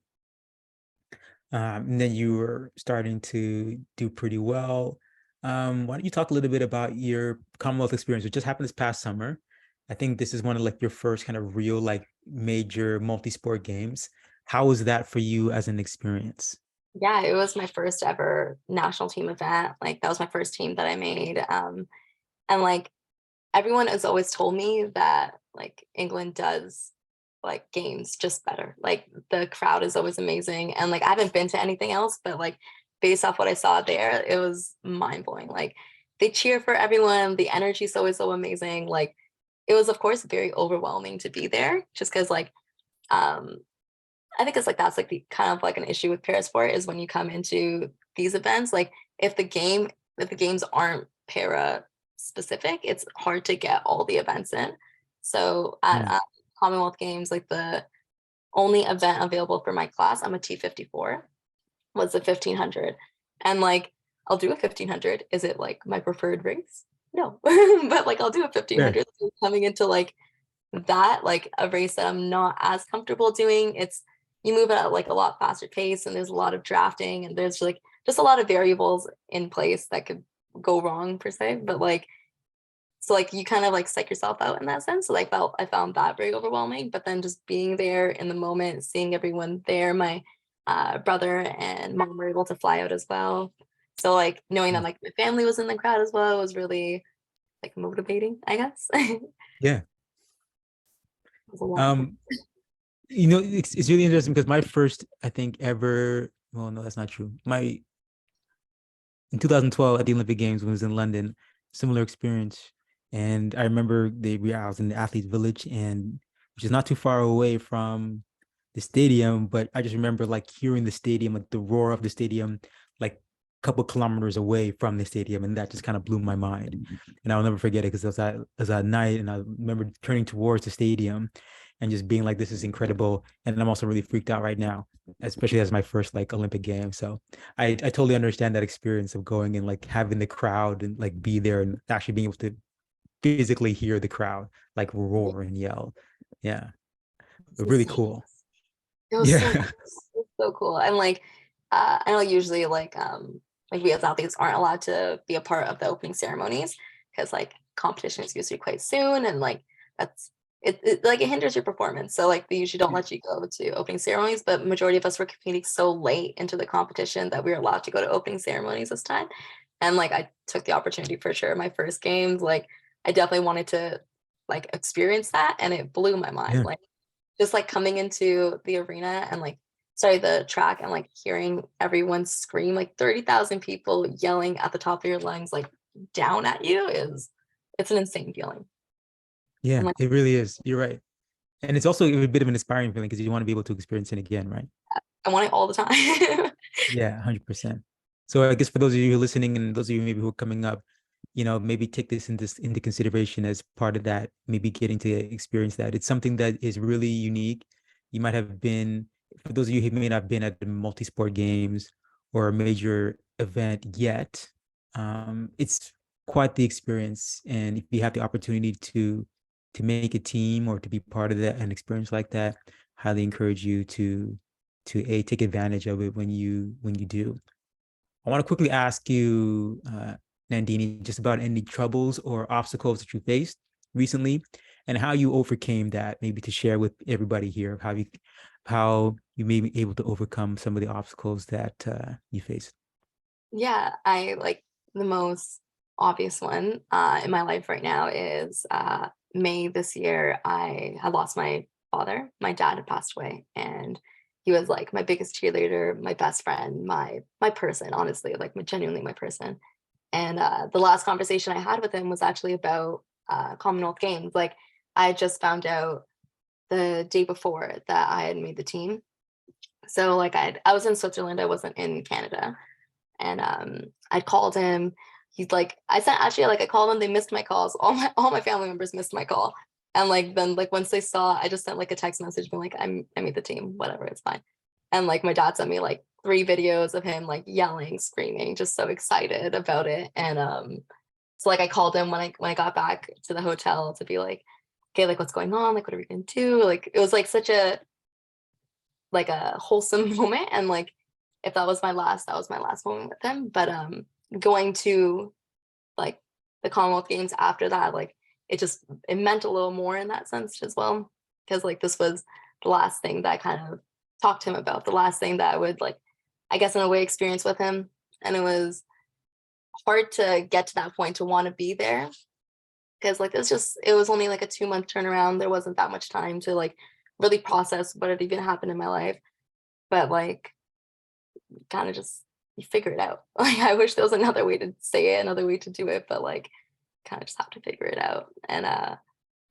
And then you were starting to do pretty well. Why don't you talk a little bit about your Commonwealth experience, which just happened this past summer? I think this is one of like your first kind of real like major multi-sport games. How was that for you as an experience? Yeah, it was my first ever national team event. Like that was my first team that I made. And like everyone has always told me that like England does like games just better. Like the crowd is always amazing. And like I haven't been to anything else, but like based off what I saw there, it was mind blowing. Like they cheer for everyone. The energy is always so amazing. Like it was of course very overwhelming to be there, just because like I think it's like that's like the kind of like an issue with parasport is when you come into these events, like if the games aren't para specific, it's hard to get all the events in. So at Commonwealth Games, like the only event available for my class, I'm a T54, was the 1500. And like I'll do a 1500. Is it like my preferred race? No. But like I'll do a 1500. So coming into like that, like a race that I'm not as comfortable doing, it's you move at like a lot faster pace, and there's a lot of drafting, and there's like just a lot of variables in place that could go wrong per se. But like so like you kind of like psych yourself out in that sense. So like I found that very overwhelming. But then just being there in the moment, seeing everyone there, my brother and mom were able to fly out as well. So like knowing that like my family was in the crowd as well was really like motivating, I guess. Yeah. It was a lot of fun. It's really interesting because my first, I think, ever, well, no, that's not true. In 2012 at the Olympic Games when I was in London, similar experience. And I remember I was in the Athletes Village, and which is not too far away from the stadium, but I just remember like hearing the stadium, like the roar of the stadium, like a couple kilometers away from the stadium, and that just kind of blew my mind. And I'll never forget it because it was at night, and I remember turning towards the stadium, and just being like, this is incredible. And I'm also really freaked out right now, especially as my first like Olympic game. So I totally understand that experience of going and like having the crowd and like be there and actually being able to physically hear the crowd like roar and yell. Yeah, really cool. It was so, Yeah. so cool. And like, I know usually like we as athletes aren't allowed to be a part of the opening ceremonies because like competition is usually quite soon, and like that's like it hinders your performance. So like they usually don't let you go to opening ceremonies, but majority of us were competing so late into the competition that we were allowed to go to opening ceremonies this time. And like I took the opportunity for sure. My first games, like I definitely wanted to like experience that, and it blew my mind. Yeah. Like just like coming into the arena and like sorry the track and like hearing everyone scream, like 30,000 people yelling at the top of your lungs like down at you it's an insane feeling. Yeah, And like it really is. You're right. And it's also a bit of an inspiring feeling because you want to be able to experience it again, right? I want it all the time. Yeah, 100%. So I guess for those of you who are listening and those of you maybe who are coming up, maybe take this into consideration as part of that, maybe getting to experience that. It's something that is really unique. You might have been, for those of you who may not have been at the multi-sport games or a major event yet, it's quite the experience. And if you have the opportunity to make a team or to be part of that, an experience like that, highly encourage you to take advantage of it when you do. I want to quickly ask you, Nandini, just about any troubles or obstacles that you faced recently and how you overcame that, maybe to share with everybody here how you may be able to overcome some of the obstacles that you faced. Yeah, I like the most obvious one in my life right now is May this year. I had lost my father. My dad had passed away, and he was like my biggest cheerleader, my best friend, my person, honestly, like genuinely my person. And the last conversation I had with him was actually about Commonwealth Games. Like I just found out the day before that I had made the team. So like I was in Switzerland, I wasn't in Canada, and I called him. He's like, I sent actually like I called him. They missed my calls. All my family members missed my call. And like then like once they saw, I just sent like a text message being like, I made the team, whatever, it's fine. And like my dad sent me like 3 videos of him like yelling, screaming, just so excited about it. And so like I called him when I got back to the hotel to be like, okay, like what's going on? Like what are we gonna do? Like it was like such a wholesome moment. And like if that was my last, that was my last moment with him. But going to like the Commonwealth Games after that, like it meant a little more in that sense as well. Because like this was the last thing that I kind of talked to him about, the last thing that I would like, I guess in a way experience with him. And it was hard to get to that point to want to be there. Because like it was only like a 2-month turnaround. There wasn't that much time to like really process what had even happened in my life. But like kind of just you figure it out. Like I wish there was another way to say it, another way to do it, but like kind of just have to figure it out. And I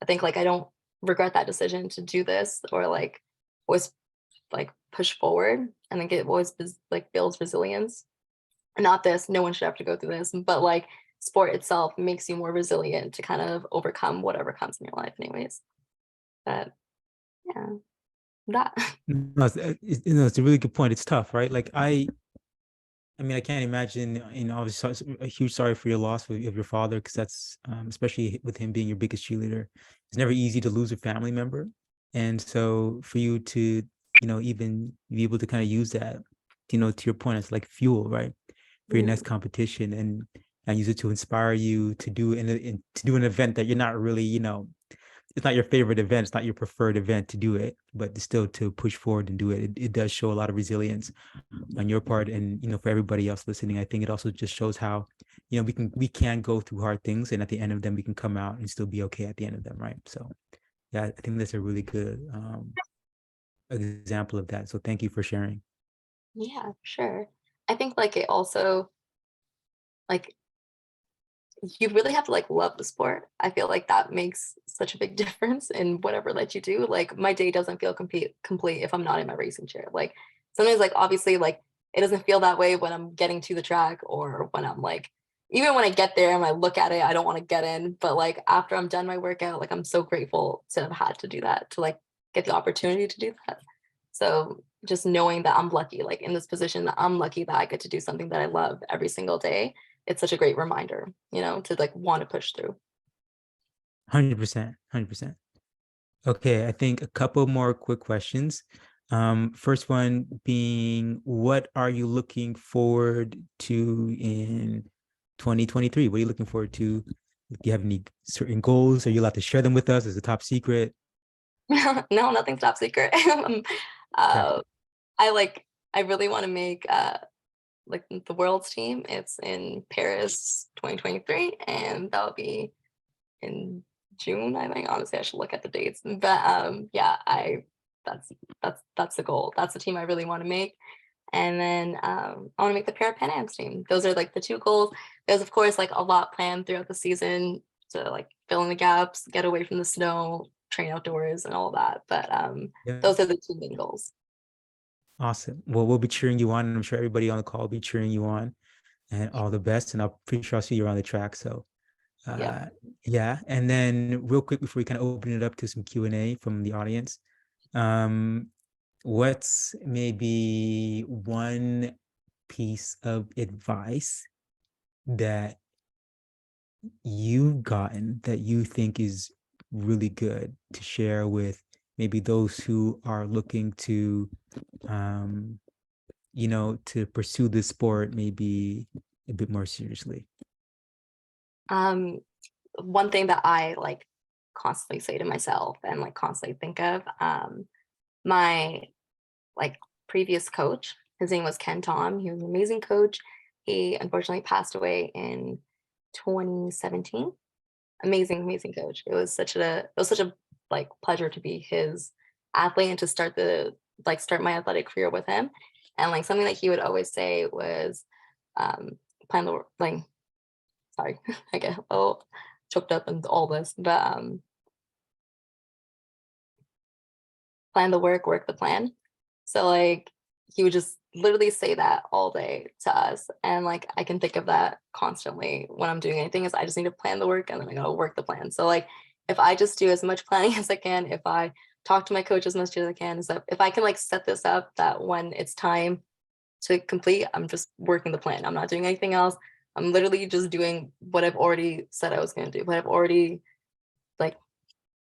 think like I don't regret that decision to do this or like always like push forward. And think it always like builds resilience. And not this, no one should have to go through this, but like sport itself makes you more resilient to kind of overcome whatever comes in your life anyways. But yeah, that. No, it's a really good point. It's tough, right? Like I mean, I can't imagine, obviously a huge sorry for your loss of your father, because that's, especially with him being your biggest cheerleader, it's never easy to lose a family member. And so for you to, even be able to kind of use that, to your point, it's like fuel, right? For your next competition and use it to inspire you to do to do an event that you're not really, it's not your favorite event, it's not your preferred event to do it, but still to push forward and do it. It does show a lot of resilience on your part. And, for everybody else listening, I think it also just shows how, we can go through hard things, and at the end of them, we can come out and still be okay at the end of them. Right. So yeah, I think that's a really good example of that. So thank you for sharing. Yeah, sure. I think like it also like you really have to like love the sport. I feel like that makes such a big difference in whatever that you do. Like my day doesn't feel complete if I'm not in my racing chair. Like sometimes like obviously like it doesn't feel that way when I'm getting to the track or when I'm like even when I get there and I look at it, I don't want to get in. But like after I'm done my workout, like I'm so grateful to have had to do that, to like get the opportunity to do that. So just knowing that I'm lucky, like in this position, that I'm lucky that I get to do something that I love every single day. It's such a great reminder, to like want to push through. 100%, 100%. Okay, I think a couple more quick questions. First one being, what are you looking forward to in 2023? What are you looking forward to? Do you have any certain goals? Are you allowed to share them with us? Is it top secret? No, nothing's top secret. Okay. I really want to make like the world's team. It's in Paris 2023, and that'll be in June, I think. Honestly, I should look at the dates. But yeah, that's the goal. That's the team I really want to make. And then I want to make the Para Pan Ams team. Those are like the two goals. There's of course like a lot planned throughout the season to like fill in the gaps, get away from the snow, train outdoors and all that. But Yeah. those are the two main goals. Awesome. Well, we'll be cheering you on, and I'm sure everybody on the call will be cheering you on, and all the best. And I'm pretty sure I'll see you around the track. So Yeah. yeah. And then real quick before we kind of open it up to some Q&A from the audience, what's maybe one piece of advice that you've gotten that you think is really good to share with maybe those who are looking to to pursue this sport maybe a bit more seriously? One thing that I like constantly say to myself and like constantly think of, my like previous coach, his name was Ken Tom. He was an amazing coach. He unfortunately passed away in 2017. Amazing coach. It was such a like pleasure to be his athlete and to start my athletic career with him. And like something that he would always say was plan the like sorry, I get choked up and all this, but plan the work the plan. So like he would just literally say that all day to us. And like I can think of that constantly when I'm doing anything is I just need to plan the work and then I gotta work the plan. So like if I just do as much planning as I can, if I talk to my coach as much as I can, so if I can like set this up that when it's time to complete, I'm just working the plan. I'm not doing anything else. I'm literally just doing what I've already said I was gonna do, what I've already like,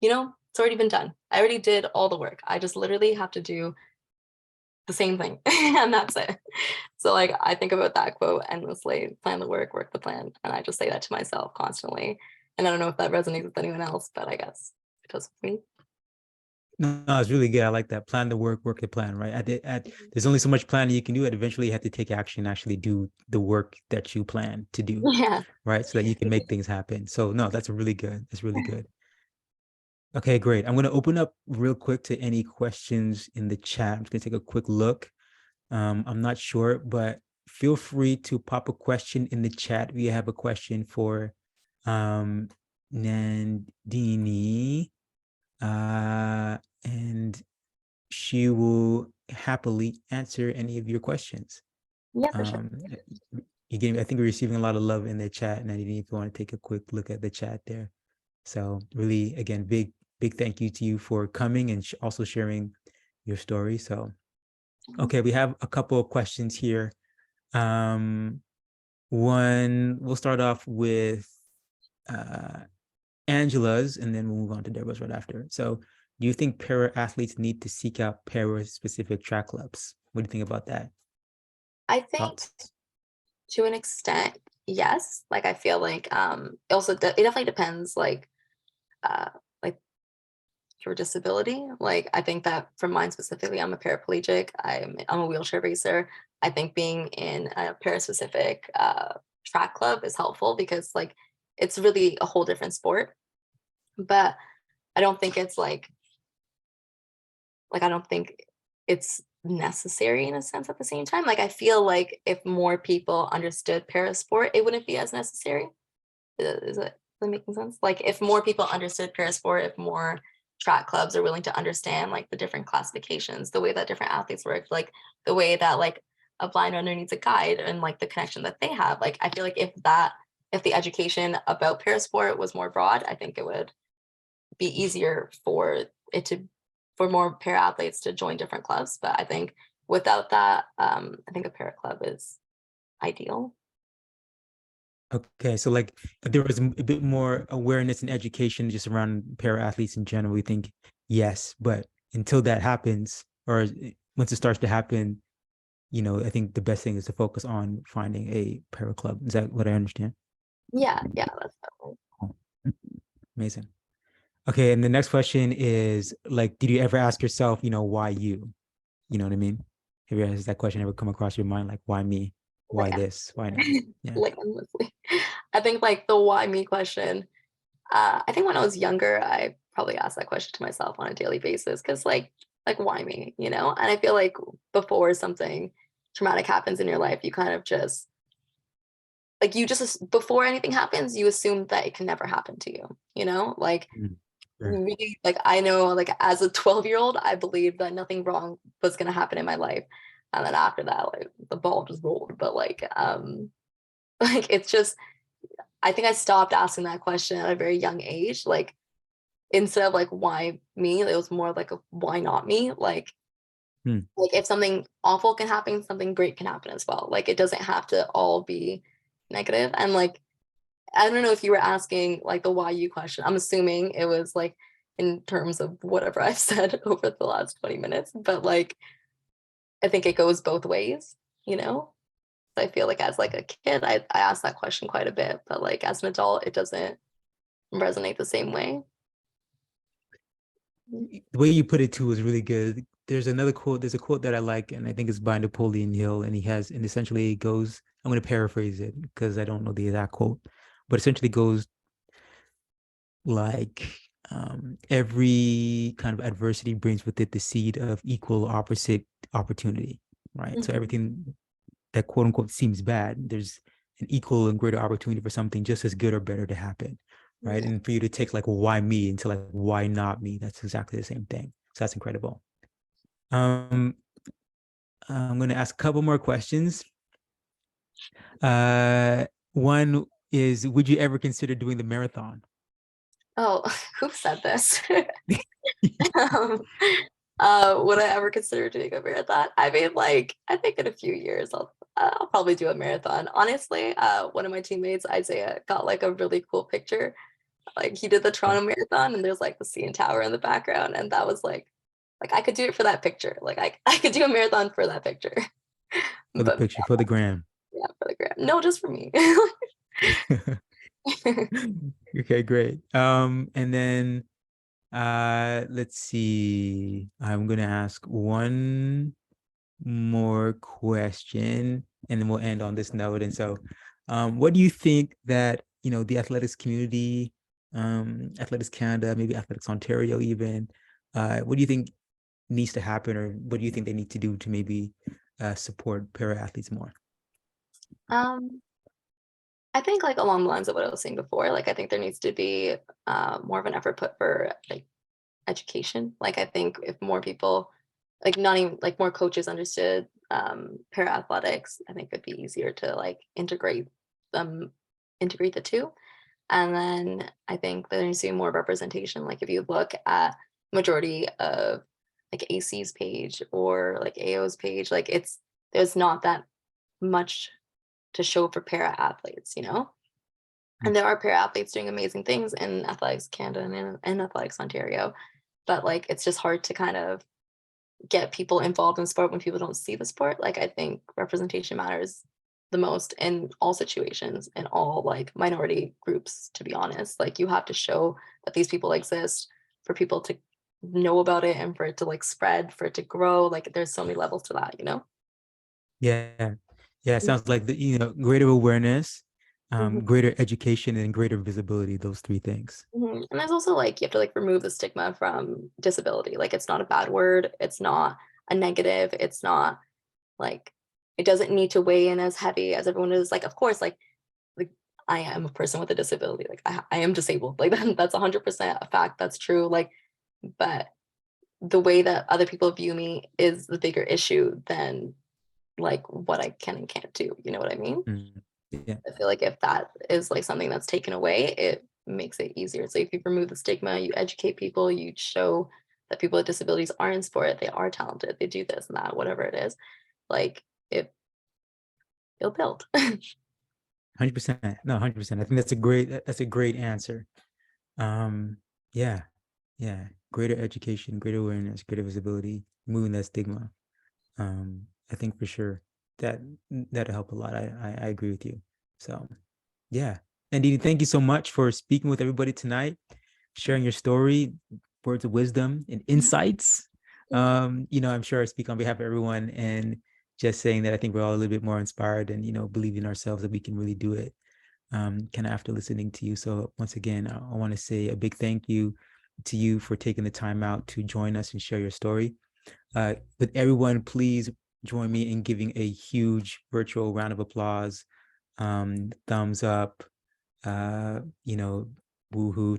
it's already been done. I already did all the work. I just literally have to do the same thing and that's it. So like I think about that quote endlessly: plan the work the plan. And I just say that to myself constantly. And I don't know if that resonates with anyone else, but I guess it does with me. No, it's really good. I like that. Plan the work the plan, right? There's only so much planning you can do. And eventually you have to take action, actually do the work that you plan to do, Yeah. right? So that you can make things happen. So no, that's really good. That's really good. Okay, great. I'm going to open up real quick to any questions in the chat. I'm just going to take a quick look. I'm not sure, but feel free to pop a question in the chat. We have a question for Nandini, and she will happily answer any of your questions. Yeah, for sure. I think we're receiving a lot of love in the chat, Nandini, if you want to take a quick look at the chat there. So really, again, big thank you to you for coming and also sharing your story. So, okay, we have a couple of questions here. One, we'll start off with Angela's, and then we'll move on to Deborah's right after. So, do you think para athletes need to seek out para-specific track clubs? What do you think about that? I think to an extent, yes. Like I feel like it definitely depends like your disability. Like I think that for mine specifically, I'm a paraplegic. I'm a wheelchair racer. I think being in a para-specific track club is helpful because like it's really a whole different sport. But I don't think it's like I don't think it's necessary in a sense at the same time. Like I feel like if more people understood para sport, it wouldn't be as necessary. Is that making sense? Like if more people understood para sport, if more track clubs are willing to understand like the different classifications, the way that different athletes work, like the way that like a blind runner needs a guide and like the connection that they have. Like I feel like if the education about para sport was more broad, I think it would be easier for for more para athletes to join different clubs. But I think without that, I think a para club is ideal. Okay, so like if there was a bit more awareness and education just around para athletes in general, we think yes, but until that happens, or once it starts to happen, I think the best thing is to focus on finding a para club. Is that what I understand? Yeah, that's definitely. Cool. Amazing. Okay, and the next question is like, did you ever ask yourself, why you? You know what I mean? Has that question ever come across your mind? Like, why me? Why Like, this? Why not? Yeah. like endlessly. I think like the why me question. I think when I was younger, I probably asked that question to myself on a daily basis because like why me? And I feel like before something traumatic happens in your life, you kind of just like before anything happens, you assume that it can never happen to you. Like Sure. really, like I know, like as a 12-year-old, I believed that nothing wrong was gonna happen in my life. And then after that, like the ball just rolled. But like like it's just I think I stopped asking that question at a very young age. Like instead of like why me, it was more like a why not me? Like if something awful can happen, something great can happen as well. Like it doesn't have to all be negative. And like I don't know if you were asking like the why you question. I'm assuming it was like in terms of whatever I've said over the last 20 minutes, but like I think it goes both ways. I feel like as like a kid, I asked that question quite a bit, but like as an adult, it doesn't resonate the same way. The way you put it too is really good. There's another quote. There's a quote that I like, and I think it's by Napoleon Hill, and and essentially it goes. I'm going to paraphrase it because I don't know the exact quote, but essentially goes like every kind of adversity brings with it the seed of equal opposite opportunity, right? So everything that quote unquote seems bad, there's an equal and greater opportunity for something just as good or better to happen, right? And for you to take like, well, why me into like, why not me? That's exactly the same thing. So that's incredible. I'm going to ask a couple more questions. One is, would you ever consider doing the marathon? Oh, who said this? um, would I ever consider doing a marathon? I mean, like, I think in a few years I'll probably do a marathon. Honestly, one of my teammates, Isaiah, got like a really cool picture. Like he did the Toronto Marathon, and there's like the CN Tower in the background, and that was like I could do it for that picture. Like I could do a marathon for that picture. For the But picture, for the gram. yeah, for the gram. No, just for me. Okay, great. And then let's see. I'm gonna ask one more question and then we'll end on this note. And so what do you think that the athletics community, Athletics Canada, maybe Athletics Ontario even, what do you think needs to happen, or what do you think they need to do to maybe support para athletes more? I think like along the lines of what I was saying before, like I think there needs to be more of an effort put for like education. Like I think if more people, like not even like more coaches understood para athletics, I think it'd be easier to like integrate the two. And then I think there needs to be more representation. Like if you look at majority of like AC's page or like AO's page, like there's not that much to show for para athletes. And there are para athletes doing amazing things in Athletics Canada and Athletics Ontario, but like it's just hard to kind of get people involved in sport when people don't see the sport. Like I think representation matters the most in all situations, in all like minority groups, to be honest. Like you have to show that these people exist for people to know about it and for it to like spread, for it to grow. Like there's so many levels to that. Yeah, it sounds like greater awareness, Mhm. greater education, and greater visibility, those three things. And there's also like you have to like remove the stigma from disability. Like it's not a bad word, it's not a negative, it's not like it doesn't need to weigh in as heavy as everyone is. Like of course like I am a person with a disability, like I am disabled, like that's 100% a fact, that's true. Like but the way that other people view me is the bigger issue than like what I can and can't do, you know what I mean? Yeah. I feel like if that is like something that's taken away, it makes it easier. So if you remove the stigma, you educate people, you show that people with disabilities are in sport, they are talented, they do this and that, whatever it is, like it'll build. 100%. No, 100%. I think that's a great answer. Yeah, yeah. Greater education, greater awareness, greater visibility, moving that stigma. I think for sure that'll help a lot. I agree with you. So yeah. And Didi, thank you so much for speaking with everybody tonight, sharing your story, words of wisdom and insights. I'm sure I speak on behalf of everyone, and just saying that I think we're all a little bit more inspired and, believe in ourselves that we can really do it, kind of after listening to you. So once again, I want to say a big thank you to you for taking the time out to join us and share your story. With everyone, please join me in giving a huge virtual round of applause, thumbs up, woohoo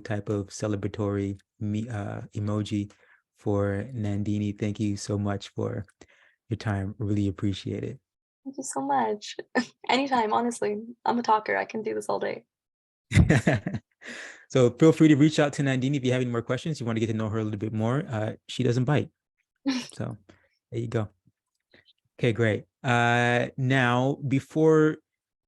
type of celebratory emoji for Nandini. Thank you so much for your time. Really appreciate it. Thank you so much. Anytime, honestly. I'm a talker. I can do this all day. So feel free to reach out to Nandini if you have any more questions. You want to get to know her a little bit more. She doesn't bite. So there you go. Okay, great. Now, before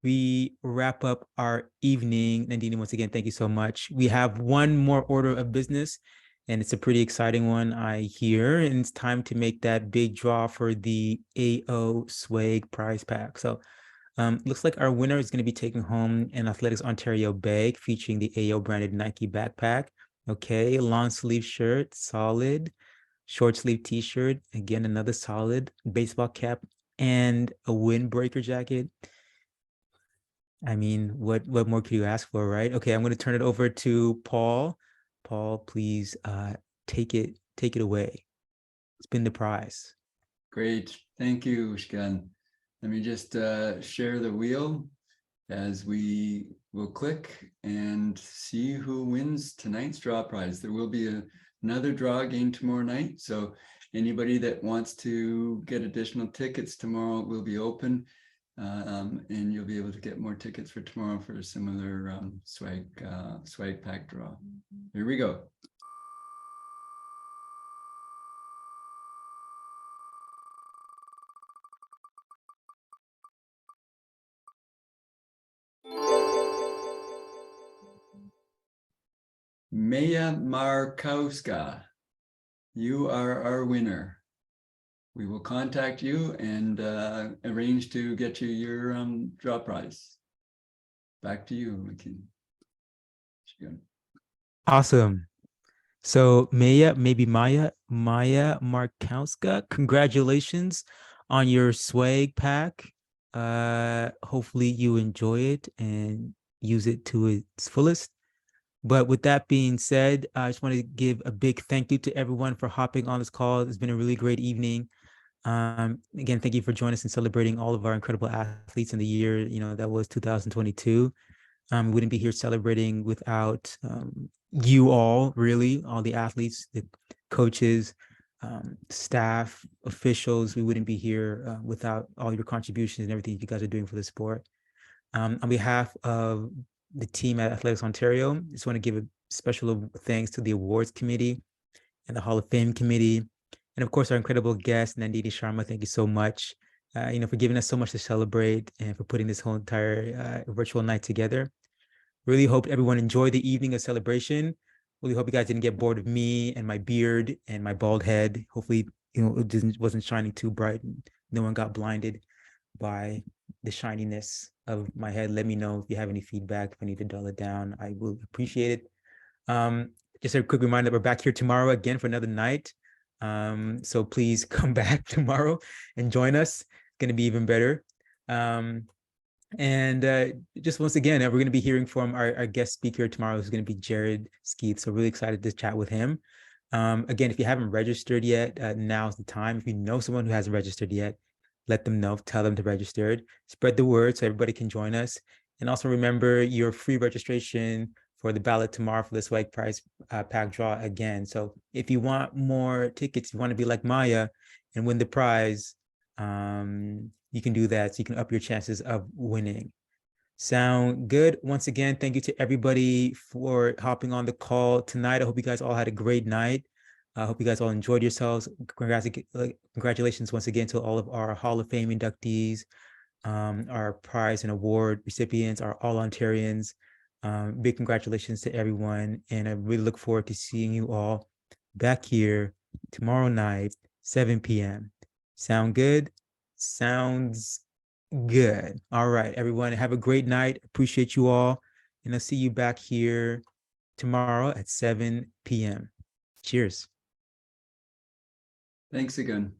we wrap up our evening, Nandini, once again, thank you so much. We have one more order of business, and it's a pretty exciting one, I hear. And it's time to make that big draw for the AO Swag prize pack. So looks like our winner is going to be taking home an Athletics Ontario bag featuring the AO branded Nike backpack. Okay, long sleeve shirt, solid. Short sleeve t-shirt, again, another solid baseball cap, and a windbreaker jacket. I mean, what more could you ask for, right? Okay, I'm going to turn it over to Paul. Paul, please take it away. Spin the prize. Great. Thank you, Shkan. Let me just share the wheel as we will click and see who wins tonight's draw prize. There will be another draw again tomorrow night. So anybody that wants to get additional tickets tomorrow will be open, and you'll be able to get more tickets for tomorrow for a similar swag pack draw. Here we go. Maya Markowska, you are our winner. We will contact you and arrange to get you your draw prize. Back to you, McKean. Awesome. So Maya Markowska, congratulations on your swag pack. Hopefully you enjoy it and use it to its fullest. But with that being said, I just want to give a big thank you to everyone for hopping on this call. It's been a really great evening. Again, thank you for joining us and celebrating all of our incredible athletes in the year, that was 2022. We wouldn't be here celebrating without you all, really, all the athletes, the coaches, staff, officials. We wouldn't be here without all your contributions and everything you guys are doing for the sport. On behalf of the team at Athletics Ontario, I just want to give a special thanks to the awards committee and the Hall of Fame committee. And of course, our incredible guest, Nandini Sharma. Thank you so much, for giving us so much to celebrate and for putting this whole entire virtual night together. Really hope everyone enjoyed the evening of celebration. Really hope you guys didn't get bored of me and my beard and my bald head. Hopefully, it wasn't shining too bright and no one got blinded by the shininess of my head. Let me know if you have any feedback, if I need to dull it down. I will appreciate it. Just a quick reminder, we're back here tomorrow again for another night. So please come back tomorrow and join us. It's going to be even better. And just once again, we're going to be hearing from our guest speaker tomorrow, who's going to be Jared Skeeth. So really excited to chat with him. Again, if you haven't registered yet, now's the time. If you know someone who hasn't registered yet, let them know, tell them to register. Spread the word so everybody can join us. And also remember your free registration for the ballot tomorrow for the swag prize pack draw again. So if you want more tickets, if you want to be like Maya and win the prize, you can do that. So you can up your chances of winning. Sound good? Once again, thank you to everybody for hopping on the call tonight. I hope you guys all had a great night. I hope you guys all enjoyed yourselves. Congratulations once again to all of our Hall of Fame inductees, our prize and award recipients, our all Ontarians. Big congratulations to everyone. And I really look forward to seeing you all back here tomorrow night, 7 p.m. Sound good? Sounds good. All right, everyone. Have a great night. Appreciate you all. And I'll see you back here tomorrow at 7 p.m. Cheers. Thanks again.